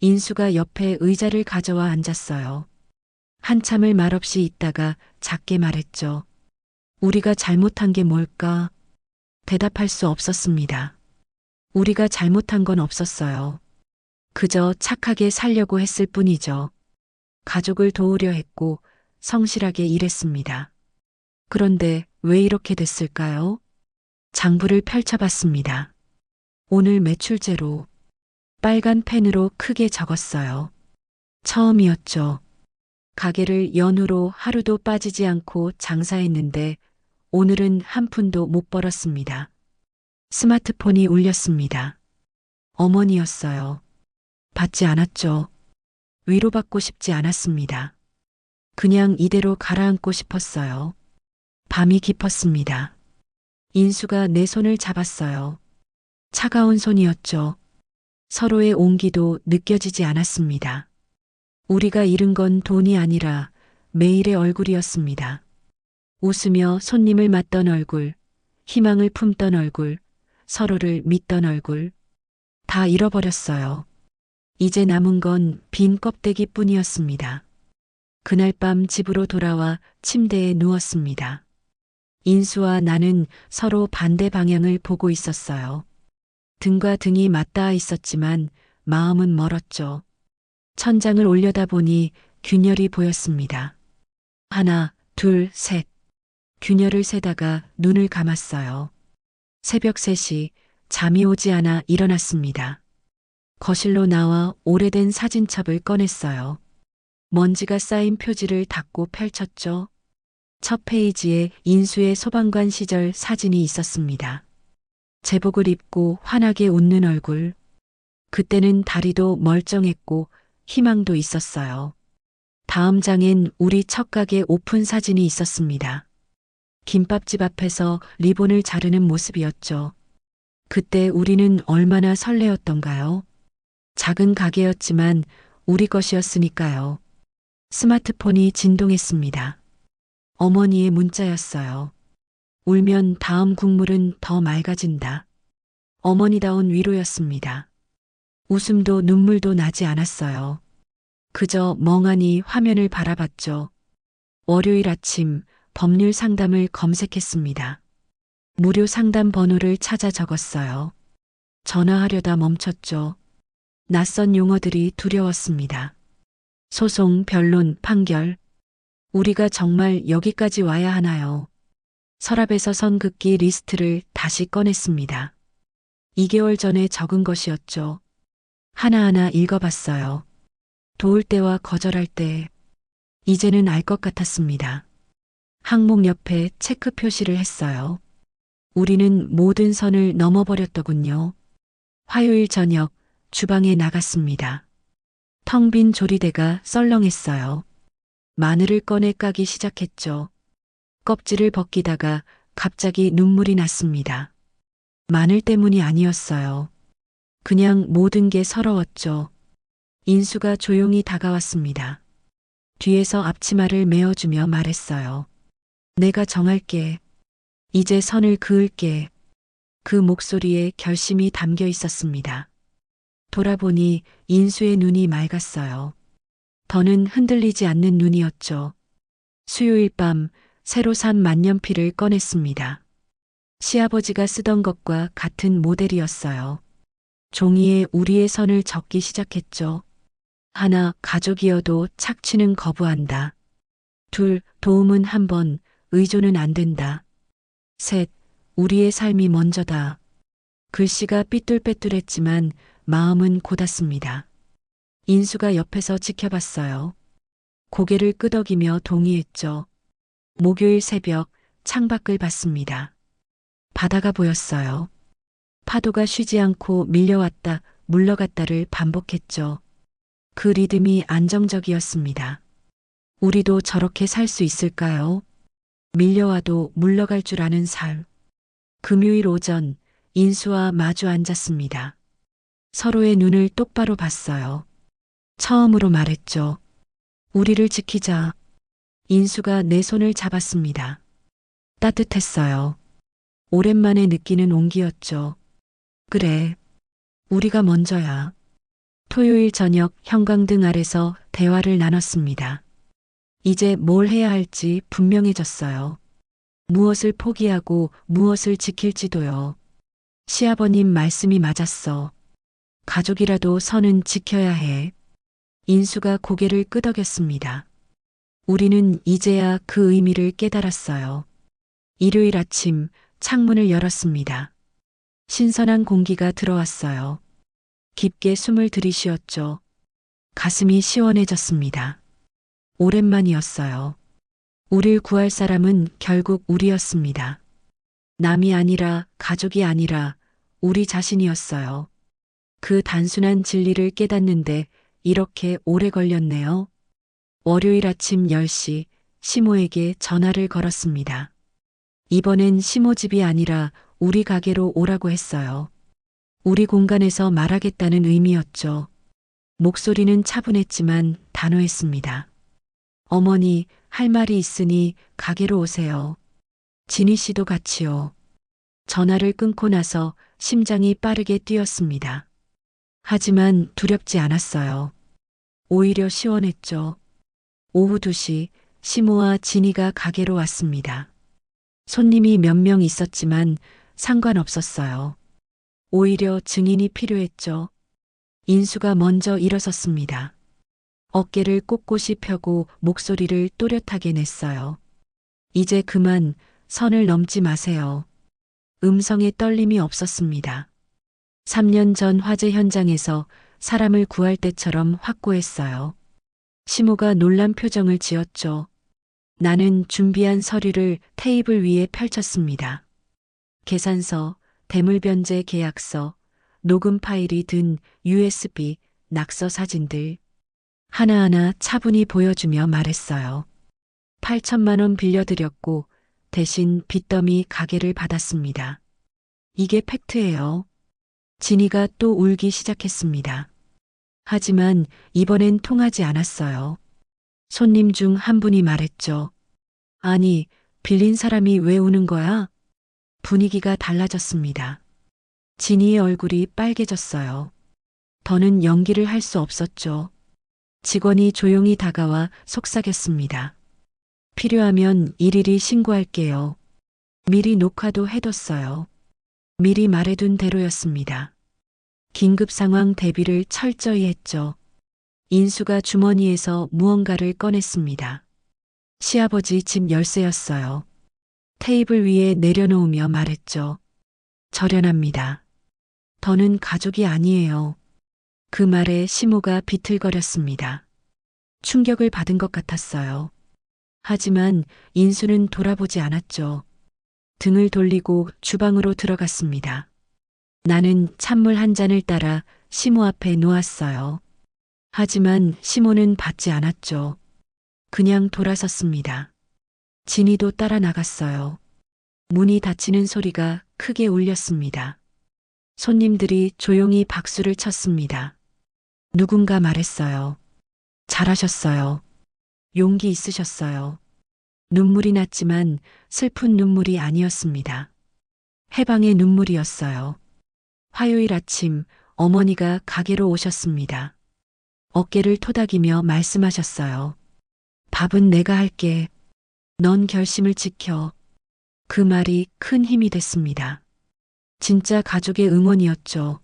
인수가 옆에 의자를 가져와 앉았어요. 한참을 말없이 있다가 작게 말했죠. 우리가 잘못한 게 뭘까? 대답할 수 없었습니다. 우리가 잘못한 건 없었어요. 그저 착하게 살려고 했을 뿐이죠. 가족을 도우려 했고 성실하게 일했습니다. 그런데 왜 이렇게 됐을까요? 장부를 펼쳐봤습니다. 오늘 매출제로 빨간 펜으로 크게 적었어요. 처음이었죠. 가게를 연후로 하루도 빠지지 않고 장사했는데 오늘은 한 푼도 못 벌었습니다. 스마트폰이 울렸습니다. 어머니였어요. 받지 않았죠. 위로받고 싶지 않았습니다. 그냥 이대로 가라앉고 싶었어요. 밤이 깊었습니다. 인수가 내 손을 잡았어요. 차가운 손이었죠. 서로의 온기도 느껴지지 않았습니다. 우리가 잃은 건 돈이 아니라 매일의 얼굴이었습니다. 웃으며 손님을 맞던 얼굴, 희망을 품던 얼굴, 서로를 믿던 얼굴, 다 잃어버렸어요. 이제 남은 건 빈 껍데기 뿐이었습니다. 그날 밤 집으로 돌아와 침대에 누웠습니다. 인수와 나는 서로 반대 방향을 보고 있었어요. 등과 등이 맞닿아 있었지만 마음은 멀었죠. 천장을 올려다보니 균열이 보였습니다. 하나, 둘, 셋. 균열을 세다가 눈을 감았어요. 새벽 3시 잠이 오지 않아 일어났습니다. 거실로 나와 오래된 사진첩을 꺼냈어요. 먼지가 쌓인 표지를 닫고 펼쳤죠. 첫 페이지에 인수의 소방관 시절 사진이 있었습니다. 제복을 입고 환하게 웃는 얼굴. 그때는 다리도 멀쩡했고 희망도 있었어요. 다음 장엔 우리 첫 가게 오픈 사진이 있었습니다. 김밥집 앞에서 리본을 자르는 모습이었죠. 그때 우리는 얼마나 설레었던가요? 작은 가게였지만 우리 것이었으니까요. 스마트폰이 진동했습니다. 어머니의 문자였어요. 울면 다음 국물은 더 맑아진다. 어머니다운 위로였습니다. 웃음도 눈물도 나지 않았어요. 그저 멍하니 화면을 바라봤죠. 월요일 아침 법률 상담을 검색했습니다. 무료 상담 번호를 찾아 적었어요. 전화하려다 멈췄죠. 낯선 용어들이 두려웠습니다. 소송, 변론, 판결. 우리가 정말 여기까지 와야 하나요? 서랍에서 선긋기 리스트를 다시 꺼냈습니다. 2개월 전에 적은 것이었죠. 하나하나 읽어봤어요. 도울 때와 거절할 때. 이제는 알 것 같았습니다. 항목 옆에 체크 표시를 했어요. 우리는 모든 선을 넘어버렸더군요. 화요일 저녁 주방에 나갔습니다. 텅 빈 조리대가 썰렁했어요. 마늘을 꺼내 까기 시작했죠. 껍질을 벗기다가 갑자기 눈물이 났습니다. 마늘 때문이 아니었어요. 그냥 모든 게 서러웠죠. 인수가 조용히 다가왔습니다. 뒤에서 앞치마를 메어주며 말했어요. 내가 정할게. 이제 선을 그을게. 그 목소리에 결심이 담겨 있었습니다. 돌아보니 인수의 눈이 맑았어요. 더는 흔들리지 않는 눈이었죠. 수요일 밤 새로 산 만년필을 꺼냈습니다. 시아버지가 쓰던 것과 같은 모델이었어요. 종이에 우리의 선을 적기 시작했죠. 하나, 가족이어도 착취는 거부한다. 둘, 도움은 한 번, 의존은 안 된다. 셋, 우리의 삶이 먼저다. 글씨가 삐뚤빼뚤했지만 마음은 고닫습니다. 인수가 옆에서 지켜봤어요. 고개를 끄덕이며 동의했죠. 목요일 새벽 창밖을 봤습니다. 바다가 보였어요. 파도가 쉬지 않고 밀려왔다 물러갔다를 반복했죠. 그 리듬이 안정적이었습니다. 우리도 저렇게 살 수 있을까요? 밀려와도 물러갈 줄 아는 삶. 금요일 오전 인수와 마주 앉았습니다. 서로의 눈을 똑바로 봤어요. 처음으로 말했죠. 우리를 지키자. 인수가 내 손을 잡았습니다. 따뜻했어요. 오랜만에 느끼는 온기였죠. 그래. 우리가 먼저야. 토요일 저녁 형광등 아래서 대화를 나눴습니다. 이제 뭘 해야 할지 분명해졌어요. 무엇을 포기하고 무엇을 지킬지도요. 시아버님 말씀이 맞았어. 가족이라도 선은 지켜야 해. 인수가 고개를 끄덕였습니다. 우리는 이제야 그 의미를 깨달았어요. 일요일 아침 창문을 열었습니다. 신선한 공기가 들어왔어요. 깊게 숨을 들이쉬었죠. 가슴이 시원해졌습니다. 오랜만이었어요. 우릴 구할 사람은 결국 우리였습니다. 남이 아니라 가족이 아니라 우리 자신이었어요. 그 단순한 진리를 깨닫는데 이렇게 오래 걸렸네요. 월요일 아침 10시 시모에게 전화를 걸었습니다. 이번엔 시모 집이 아니라 우리 가게로 오라고 했어요. 우리 공간에서 말하겠다는 의미였죠. 목소리는 차분했지만 단호했습니다. 어머니, 할 말이 있으니 가게로 오세요. 진희 씨도 같이요. 전화를 끊고 나서 심장이 빠르게 뛰었습니다. 하지만 두렵지 않았어요. 오히려 시원했죠. 오후 2시 시모와 진희가 가게로 왔습니다. 손님이 몇 명 있었지만 상관없었어요. 오히려 증인이 필요했죠. 인수가 먼저 일어섰습니다. 어깨를 꼿꼿이 펴고 목소리를 또렷하게 냈어요. 이제 그만 선을 넘지 마세요. 음성에 떨림이 없었습니다. 3년 전 화재 현장에서 사람을 구할 때처럼 확고했어요. 시모가 놀란 표정을 지었죠. 나는 준비한 서류를 테이블 위에 펼쳤습니다. 계산서, 대물변제 계약서, 녹음 파일이 든 USB, 낙서 사진들. 하나하나 차분히 보여주며 말했어요. 8천만 원 빌려드렸고 대신 빚더미 가게를 받았습니다. 이게 팩트예요. 진희가 또 울기 시작했습니다. 하지만 이번엔 통하지 않았어요. 손님 중 한 분이 말했죠. 아니, 빌린 사람이 왜 우는 거야? 분위기가 달라졌습니다. 진희의 얼굴이 빨개졌어요. 더는 연기를 할 수 없었죠. 직원이 조용히 다가와 속삭였습니다. 필요하면 일일이 신고할게요. 미리 녹화도 해뒀어요. 미리 말해둔 대로였습니다. 긴급 상황 대비를 철저히 했죠. 인수가 주머니에서 무언가를 꺼냈습니다. 시아버지 집 열쇠였어요. 테이블 위에 내려놓으며 말했죠. 절연합니다. 더는 가족이 아니에요. 그 말에 시모가 비틀거렸습니다. 충격을 받은 것 같았어요. 하지만 인수는 돌아보지 않았죠. 등을 돌리고 주방으로 들어갔습니다. 나는 찬물 한 잔을 따라 시모 앞에 놓았어요. 하지만 시모는 받지 않았죠. 그냥 돌아섰습니다. 진희도 따라 나갔어요. 문이 닫히는 소리가 크게 울렸습니다. 손님들이 조용히 박수를 쳤습니다. 누군가 말했어요. 잘하셨어요. 용기 있으셨어요. 눈물이 났지만 슬픈 눈물이 아니었습니다. 해방의 눈물이었어요. 화요일 아침 어머니가 가게로 오셨습니다. 어깨를 토닥이며 말씀하셨어요. 밥은 내가 할게. 넌 결심을 지켜. 그 말이 큰 힘이 됐습니다. 진짜 가족의 응원이었죠.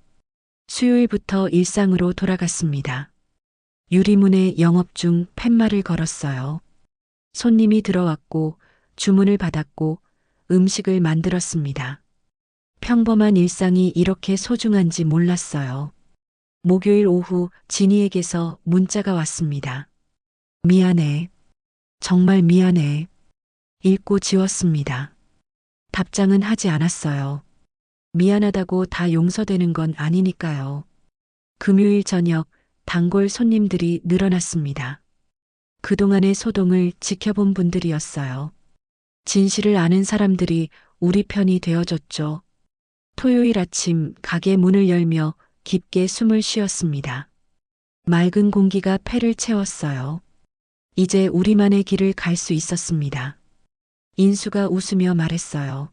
수요일부터 일상으로 돌아갔습니다. 유리문에 영업 중 팻말을 걸었어요. 손님이 들어왔고 주문을 받았고 음식을 만들었습니다. 평범한 일상이 이렇게 소중한지 몰랐어요. 목요일 오후 진희에게서 문자가 왔습니다. 미안해. 정말 미안해. 읽고 지웠습니다. 답장은 하지 않았어요. 미안하다고 다 용서되는 건 아니니까요. 금요일 저녁 단골 손님들이 늘어났습니다. 그동안의 소동을 지켜본 분들이었어요. 진실을 아는 사람들이 우리 편이 되어줬죠. 토요일 아침 가게 문을 열며 깊게 숨을 쉬었습니다. 맑은 공기가 폐를 채웠어요. 이제 우리만의 길을 갈 수 있었습니다. 인수가 웃으며 말했어요.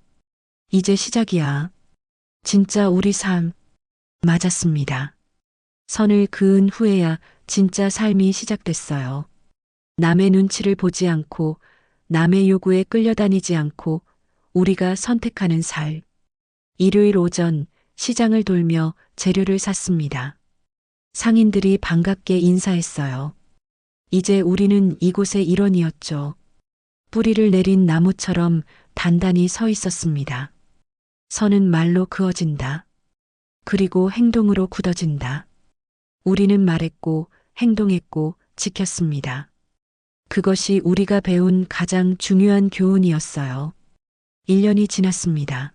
이제 시작이야. 진짜 우리 삶. 맞았습니다. 선을 그은 후에야 진짜 삶이 시작됐어요. 남의 눈치를 보지 않고 남의 요구에 끌려다니지 않고 우리가 선택하는 삶. 일요일 오전 시장을 돌며 재료를 샀습니다. 상인들이 반갑게 인사했어요. 이제 우리는 이곳의 일원이었죠. 뿌리를 내린 나무처럼 단단히 서 있었습니다. 선은 말로 그어진다. 그리고 행동으로 굳어진다. 우리는 말했고 행동했고 지켰습니다. 그것이 우리가 배운 가장 중요한 교훈이었어요. 1년이 지났습니다.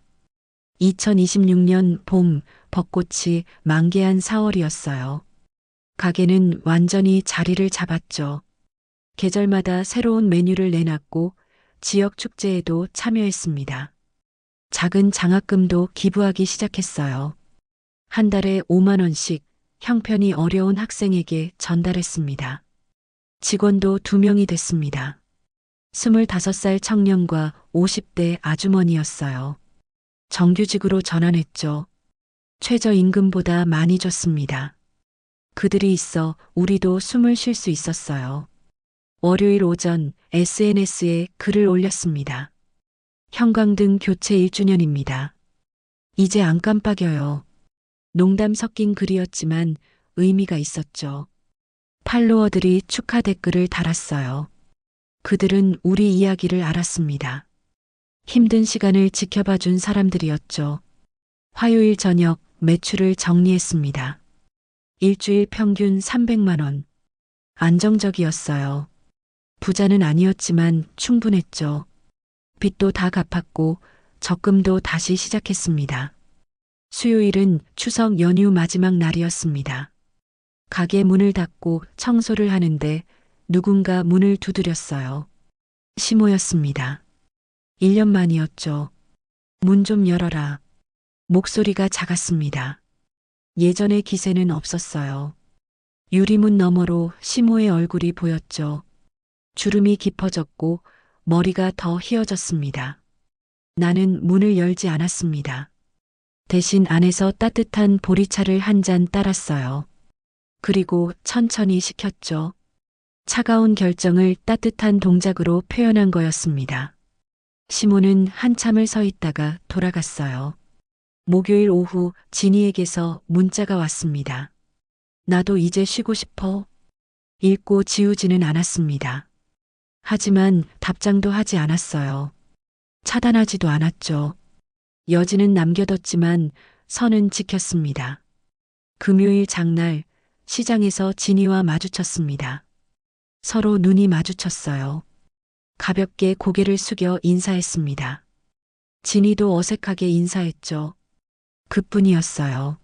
2026년 봄 벚꽃이 만개한 4월이었어요. 가게는 완전히 자리를 잡았죠. 계절마다 새로운 메뉴를 내놨고 지역 축제에도 참여했습니다. 작은 장학금도 기부하기 시작했어요. 한 달에 5만 원씩 형편이 어려운 학생에게 전달했습니다. 직원도 2명이 됐습니다. 25살 청년과 50대 아주머니였어요. 정규직으로 전환했죠. 최저임금보다 많이 줬습니다. 그들이 있어 우리도 숨을 쉴 수 있었어요. 월요일 오전 SNS에 글을 올렸습니다. 형광등 교체 1주년입니다. 이제 안 깜빡여요. 농담 섞인 글이었지만 의미가 있었죠. 팔로워들이 축하 댓글을 달았어요. 그들은 우리 이야기를 알았습니다. 힘든 시간을 지켜봐 준 사람들이었죠. 화요일 저녁 매출을 정리했습니다. 일주일 평균 300만 원. 안정적이었어요. 부자는 아니었지만 충분했죠. 빚도 다 갚았고 적금도 다시 시작했습니다. 수요일은 추석 연휴 마지막 날이었습니다. 가게 문을 닫고 청소를 하는데 누군가 문을 두드렸어요. 시모였습니다. 1년 만이었죠. 문 좀 열어라. 목소리가 작았습니다. 예전의 기세는 없었어요. 유리문 너머로 시모의 얼굴이 보였죠. 주름이 깊어졌고 머리가 더 휘어졌습니다. 나는 문을 열지 않았습니다. 대신 안에서 따뜻한 보리차를 한 잔 따랐어요. 그리고 천천히 식혔죠. 차가운 결정을 따뜻한 동작으로 표현한 거였습니다. 시모는 한참을 서 있다가 돌아갔어요. 목요일 오후 진이에게서 문자가 왔습니다. 나도 이제 쉬고 싶어. 읽고 지우지는 않았습니다. 하지만 답장도 하지 않았어요. 차단하지도 않았죠. 여지는 남겨뒀지만 선은 지켰습니다. 금요일 장날 시장에서 진이와 마주쳤습니다. 서로 눈이 마주쳤어요. 가볍게 고개를 숙여 인사했습니다. 진이도 어색하게 인사했죠. 그뿐이었어요.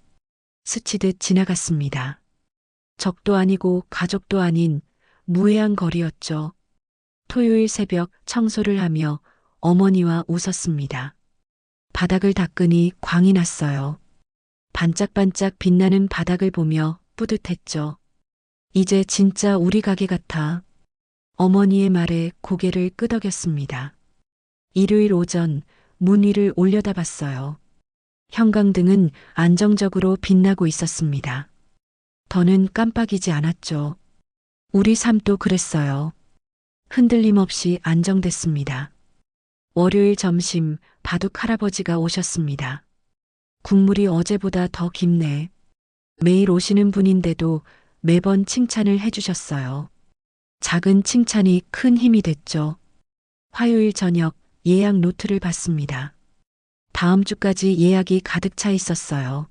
스치듯 지나갔습니다. 적도 아니고 가족도 아닌 무해한 거리였죠. 토요일 새벽 청소를 하며 어머니와 웃었습니다. 바닥을 닦으니 광이 났어요. 반짝반짝 빛나는 바닥을 보며 뿌듯했죠. 이제 진짜 우리 가게 같아. 어머니의 말에 고개를 끄덕였습니다. 일요일 오전 문 위를 올려다봤어요. 형광등은 안정적으로 빛나고 있었습니다. 더는 깜빡이지 않았죠. 우리 삶도 그랬어요. 흔들림 없이 안정됐습니다. 월요일 점심 바둑 할아버지가 오셨습니다. 국물이 어제보다 더 깊네. 매일 오시는 분인데도 매번 칭찬을 해주셨어요. 작은 칭찬이 큰 힘이 됐죠. 화요일 저녁 예약 노트를 받습니다. 다음 주까지 예약이 가득 차 있었어요.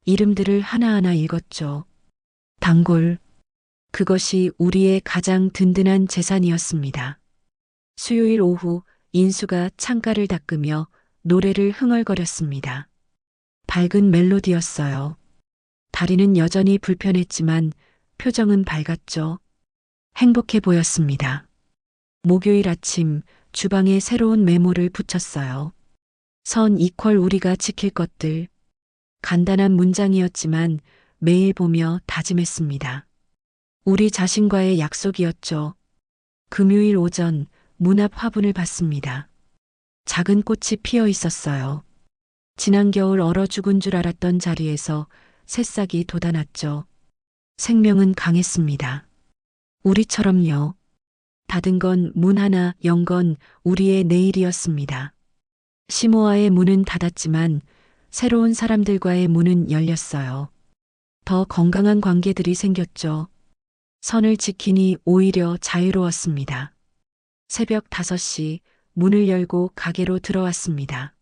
이름들을 하나하나 읽었죠. 단골. 그것이 우리의 가장 든든한 재산이었습니다. 수요일 오후 인수가 창가를 닦으며 노래를 흥얼거렸습니다. 밝은 멜로디였어요. 다리는 여전히 불편했지만 표정은 밝았죠. 행복해 보였습니다. 목요일 아침 주방에 새로운 메모를 붙였어요. 선 이퀄 우리가 지킬 것들. 간단한 문장이었지만 매일 보며 다짐했습니다. 우리 자신과의 약속이었죠. 금요일 오전 문 앞 화분을 봤습니다. 작은 꽃이 피어 있었어요. 지난 겨울 얼어 죽은 줄 알았던 자리에서 새싹이 돋아났죠. 생명은 강했습니다. 우리처럼요. 닫은 건 문 하나, 연 건 우리의 내일이었습니다. 시모아의 문은 닫았지만 새로운 사람들과의 문은 열렸어요. 더 건강한 관계들이 생겼죠. 선을 지키니 오히려 자유로웠습니다. 새벽 5시 문을 열고 가게로 들어왔습니다.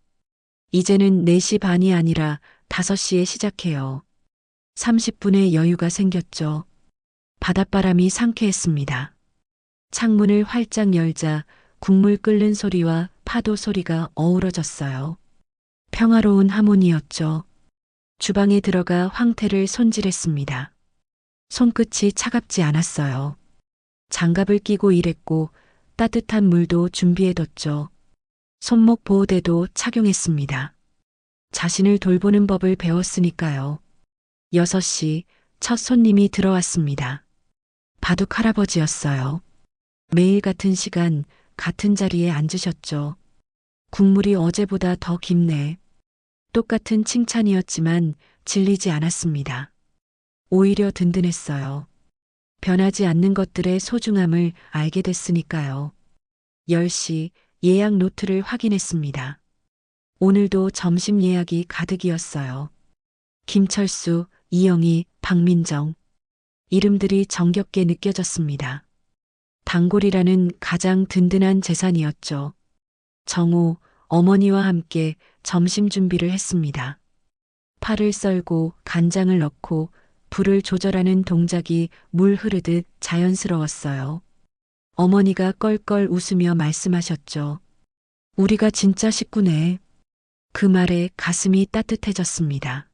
이제는 4시 반이 아니라 5시에 시작해요. 30분의 여유가 생겼죠. 바닷바람이 상쾌했습니다. 창문을 활짝 열자 국물 끓는 소리와 파도 소리가 어우러졌어요. 평화로운 하모니였죠. 주방에 들어가 황태를 손질했습니다. 손끝이 차갑지 않았어요. 장갑을 끼고 일했고 따뜻한 물도 준비해뒀죠. 손목 보호대도 착용했습니다. 자신을 돌보는 법을 배웠으니까요. 6시 첫 손님이 들어왔습니다. 바둑 할아버지였어요. 매일 같은 시간, 같은 자리에 앉으셨죠. 국물이 어제보다 더 깊네. 똑같은 칭찬이었지만 질리지 않았습니다. 오히려 든든했어요. 변하지 않는 것들의 소중함을 알게 됐으니까요. 10시 예약 노트를 확인했습니다. 오늘도 점심 예약이 가득이었어요. 김철수, 이영희, 박민정. 이름들이 정겹게 느껴졌습니다. 단골이라는 가장 든든한 재산이었죠. 정호, 어머니와 함께 점심 준비를 했습니다. 파를 썰고 간장을 넣고 불을 조절하는 동작이 물 흐르듯 자연스러웠어요. 어머니가 껄껄 웃으며 말씀하셨죠. 우리가 진짜 식구네. 그 말에 가슴이 따뜻해졌습니다.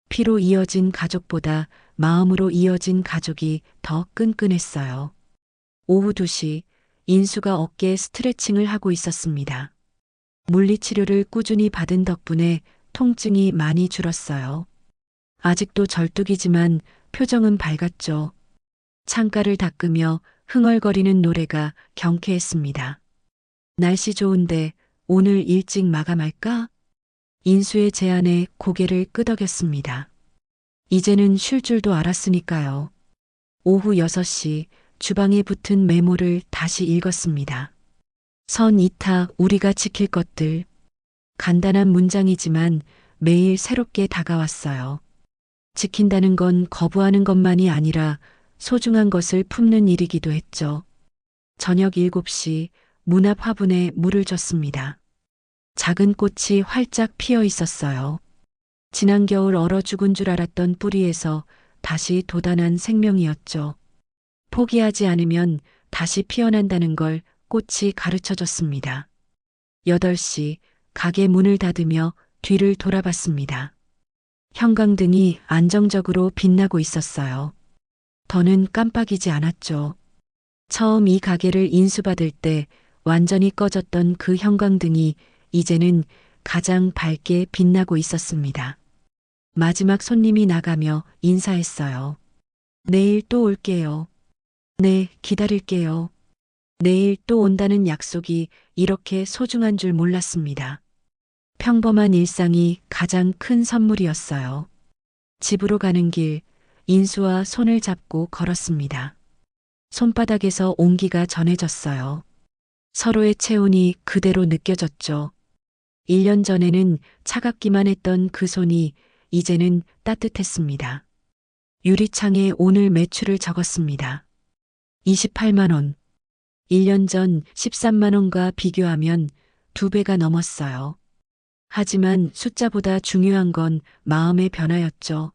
피로 이어진 가족보다 마음으로 이어진 가족이 더 끈끈했어요. 오후 2시 인수가 어깨에 스트레칭을 하고 있었습니다. 물리치료를 꾸준히 받은 덕분에 통증이 많이 줄었어요. 아직도 절뚝이지만 표정은 밝았죠. 창가를 닦으며 흥얼거리는 노래가 경쾌했습니다. 날씨 좋은데 오늘 일찍 마감할까? 인수의 제안에 고개를 끄덕였습니다. 이제는 쉴 줄도 알았으니까요. 오후 6시 주방에 붙은 메모를 다시 읽었습니다. 선 이타 우리가 지킬 것들. 간단한 문장이지만 매일 새롭게 다가왔어요. 지킨다는 건 거부하는 것만이 아니라 소중한 것을 품는 일이기도 했죠. 저녁 7시 문 앞 화분에 물을 줬습니다. 작은 꽃이 활짝 피어 있었어요. 지난 겨울 얼어 죽은 줄 알았던 뿌리에서 다시 돋아난 생명이었죠. 포기하지 않으면 다시 피어난다는 걸 꽃이 가르쳐 줬습니다. 8시 가게 문을 닫으며 뒤를 돌아봤습니다. 형광등이 안정적으로 빛나고 있었어요. 더는 깜빡이지 않았죠. 처음 이 가게를 인수받을 때 완전히 꺼졌던 그 형광등이 이제는 가장 밝게 빛나고 있었습니다. 마지막 손님이 나가며 인사했어요. 내일 또 올게요. 네, 기다릴게요. 내일 또 온다는 약속이 이렇게 소중한 줄 몰랐습니다. 평범한 일상이 가장 큰 선물이었어요. 집으로 가는 길, 인수와 손을 잡고 걸었습니다. 손바닥에서 온기가 전해졌어요. 서로의 체온이 그대로 느껴졌죠. 1년 전에는 차갑기만 했던 그 손이 이제는 따뜻했습니다. 유리창에 오늘 매출을 적었습니다. 28만 원. 1년 전 13만 원과 비교하면 2배가 넘었어요. 하지만 숫자보다 중요한 건 마음의 변화였죠.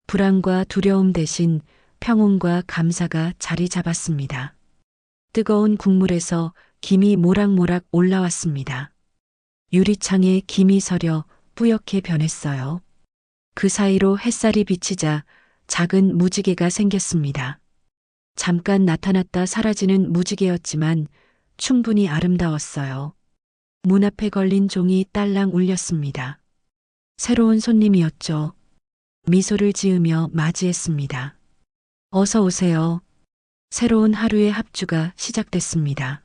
불안과 두려움 대신 평온과 감사가 자리 잡았습니다. 뜨거운 국물에서 김이 모락모락 올라왔습니다. 유리창에 김이 서려 뿌옇게 변했어요. 그 사이로 햇살이 비치자 작은 무지개가 생겼습니다. 잠깐 나타났다 사라지는 무지개였지만 충분히 아름다웠어요. 문 앞에 걸린 종이 딸랑 울렸습니다. 새로운 손님이었죠. 미소를 지으며 맞이했습니다. 어서 오세요. 새로운 하루의 합주가 시작됐습니다.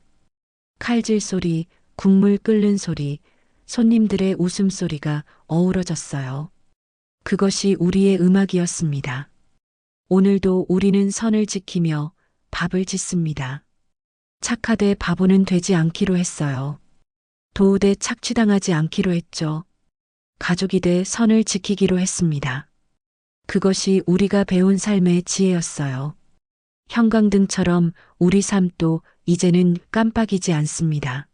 칼질 소리, 국물 끓는 소리, 손님들의 웃음소리가 어우러졌어요. 그것이 우리의 음악이었습니다. 오늘도 우리는 선을 지키며 밥을 짓습니다. 착하되 바보는 되지 않기로 했어요. 도우되 착취당하지 않기로 했죠. 가족이 돼 선을 지키기로 했습니다. 그것이 우리가 배운 삶의 지혜였어요. 형광등처럼 우리 삶도 이제는 깜빡이지 않습니다.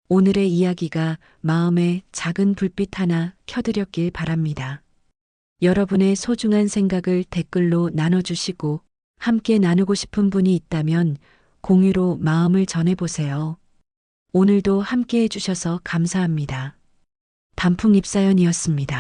오늘의 이야기가 마음에 작은 불빛 하나 켜드렸길 바랍니다. 여러분의 소중한 생각을 댓글로 나눠주시고 함께 나누고 싶은 분이 있다면 공유로 마음을 전해보세요. 오늘도 함께 해주셔서 감사합니다. 단풍잎 사연이었습니다.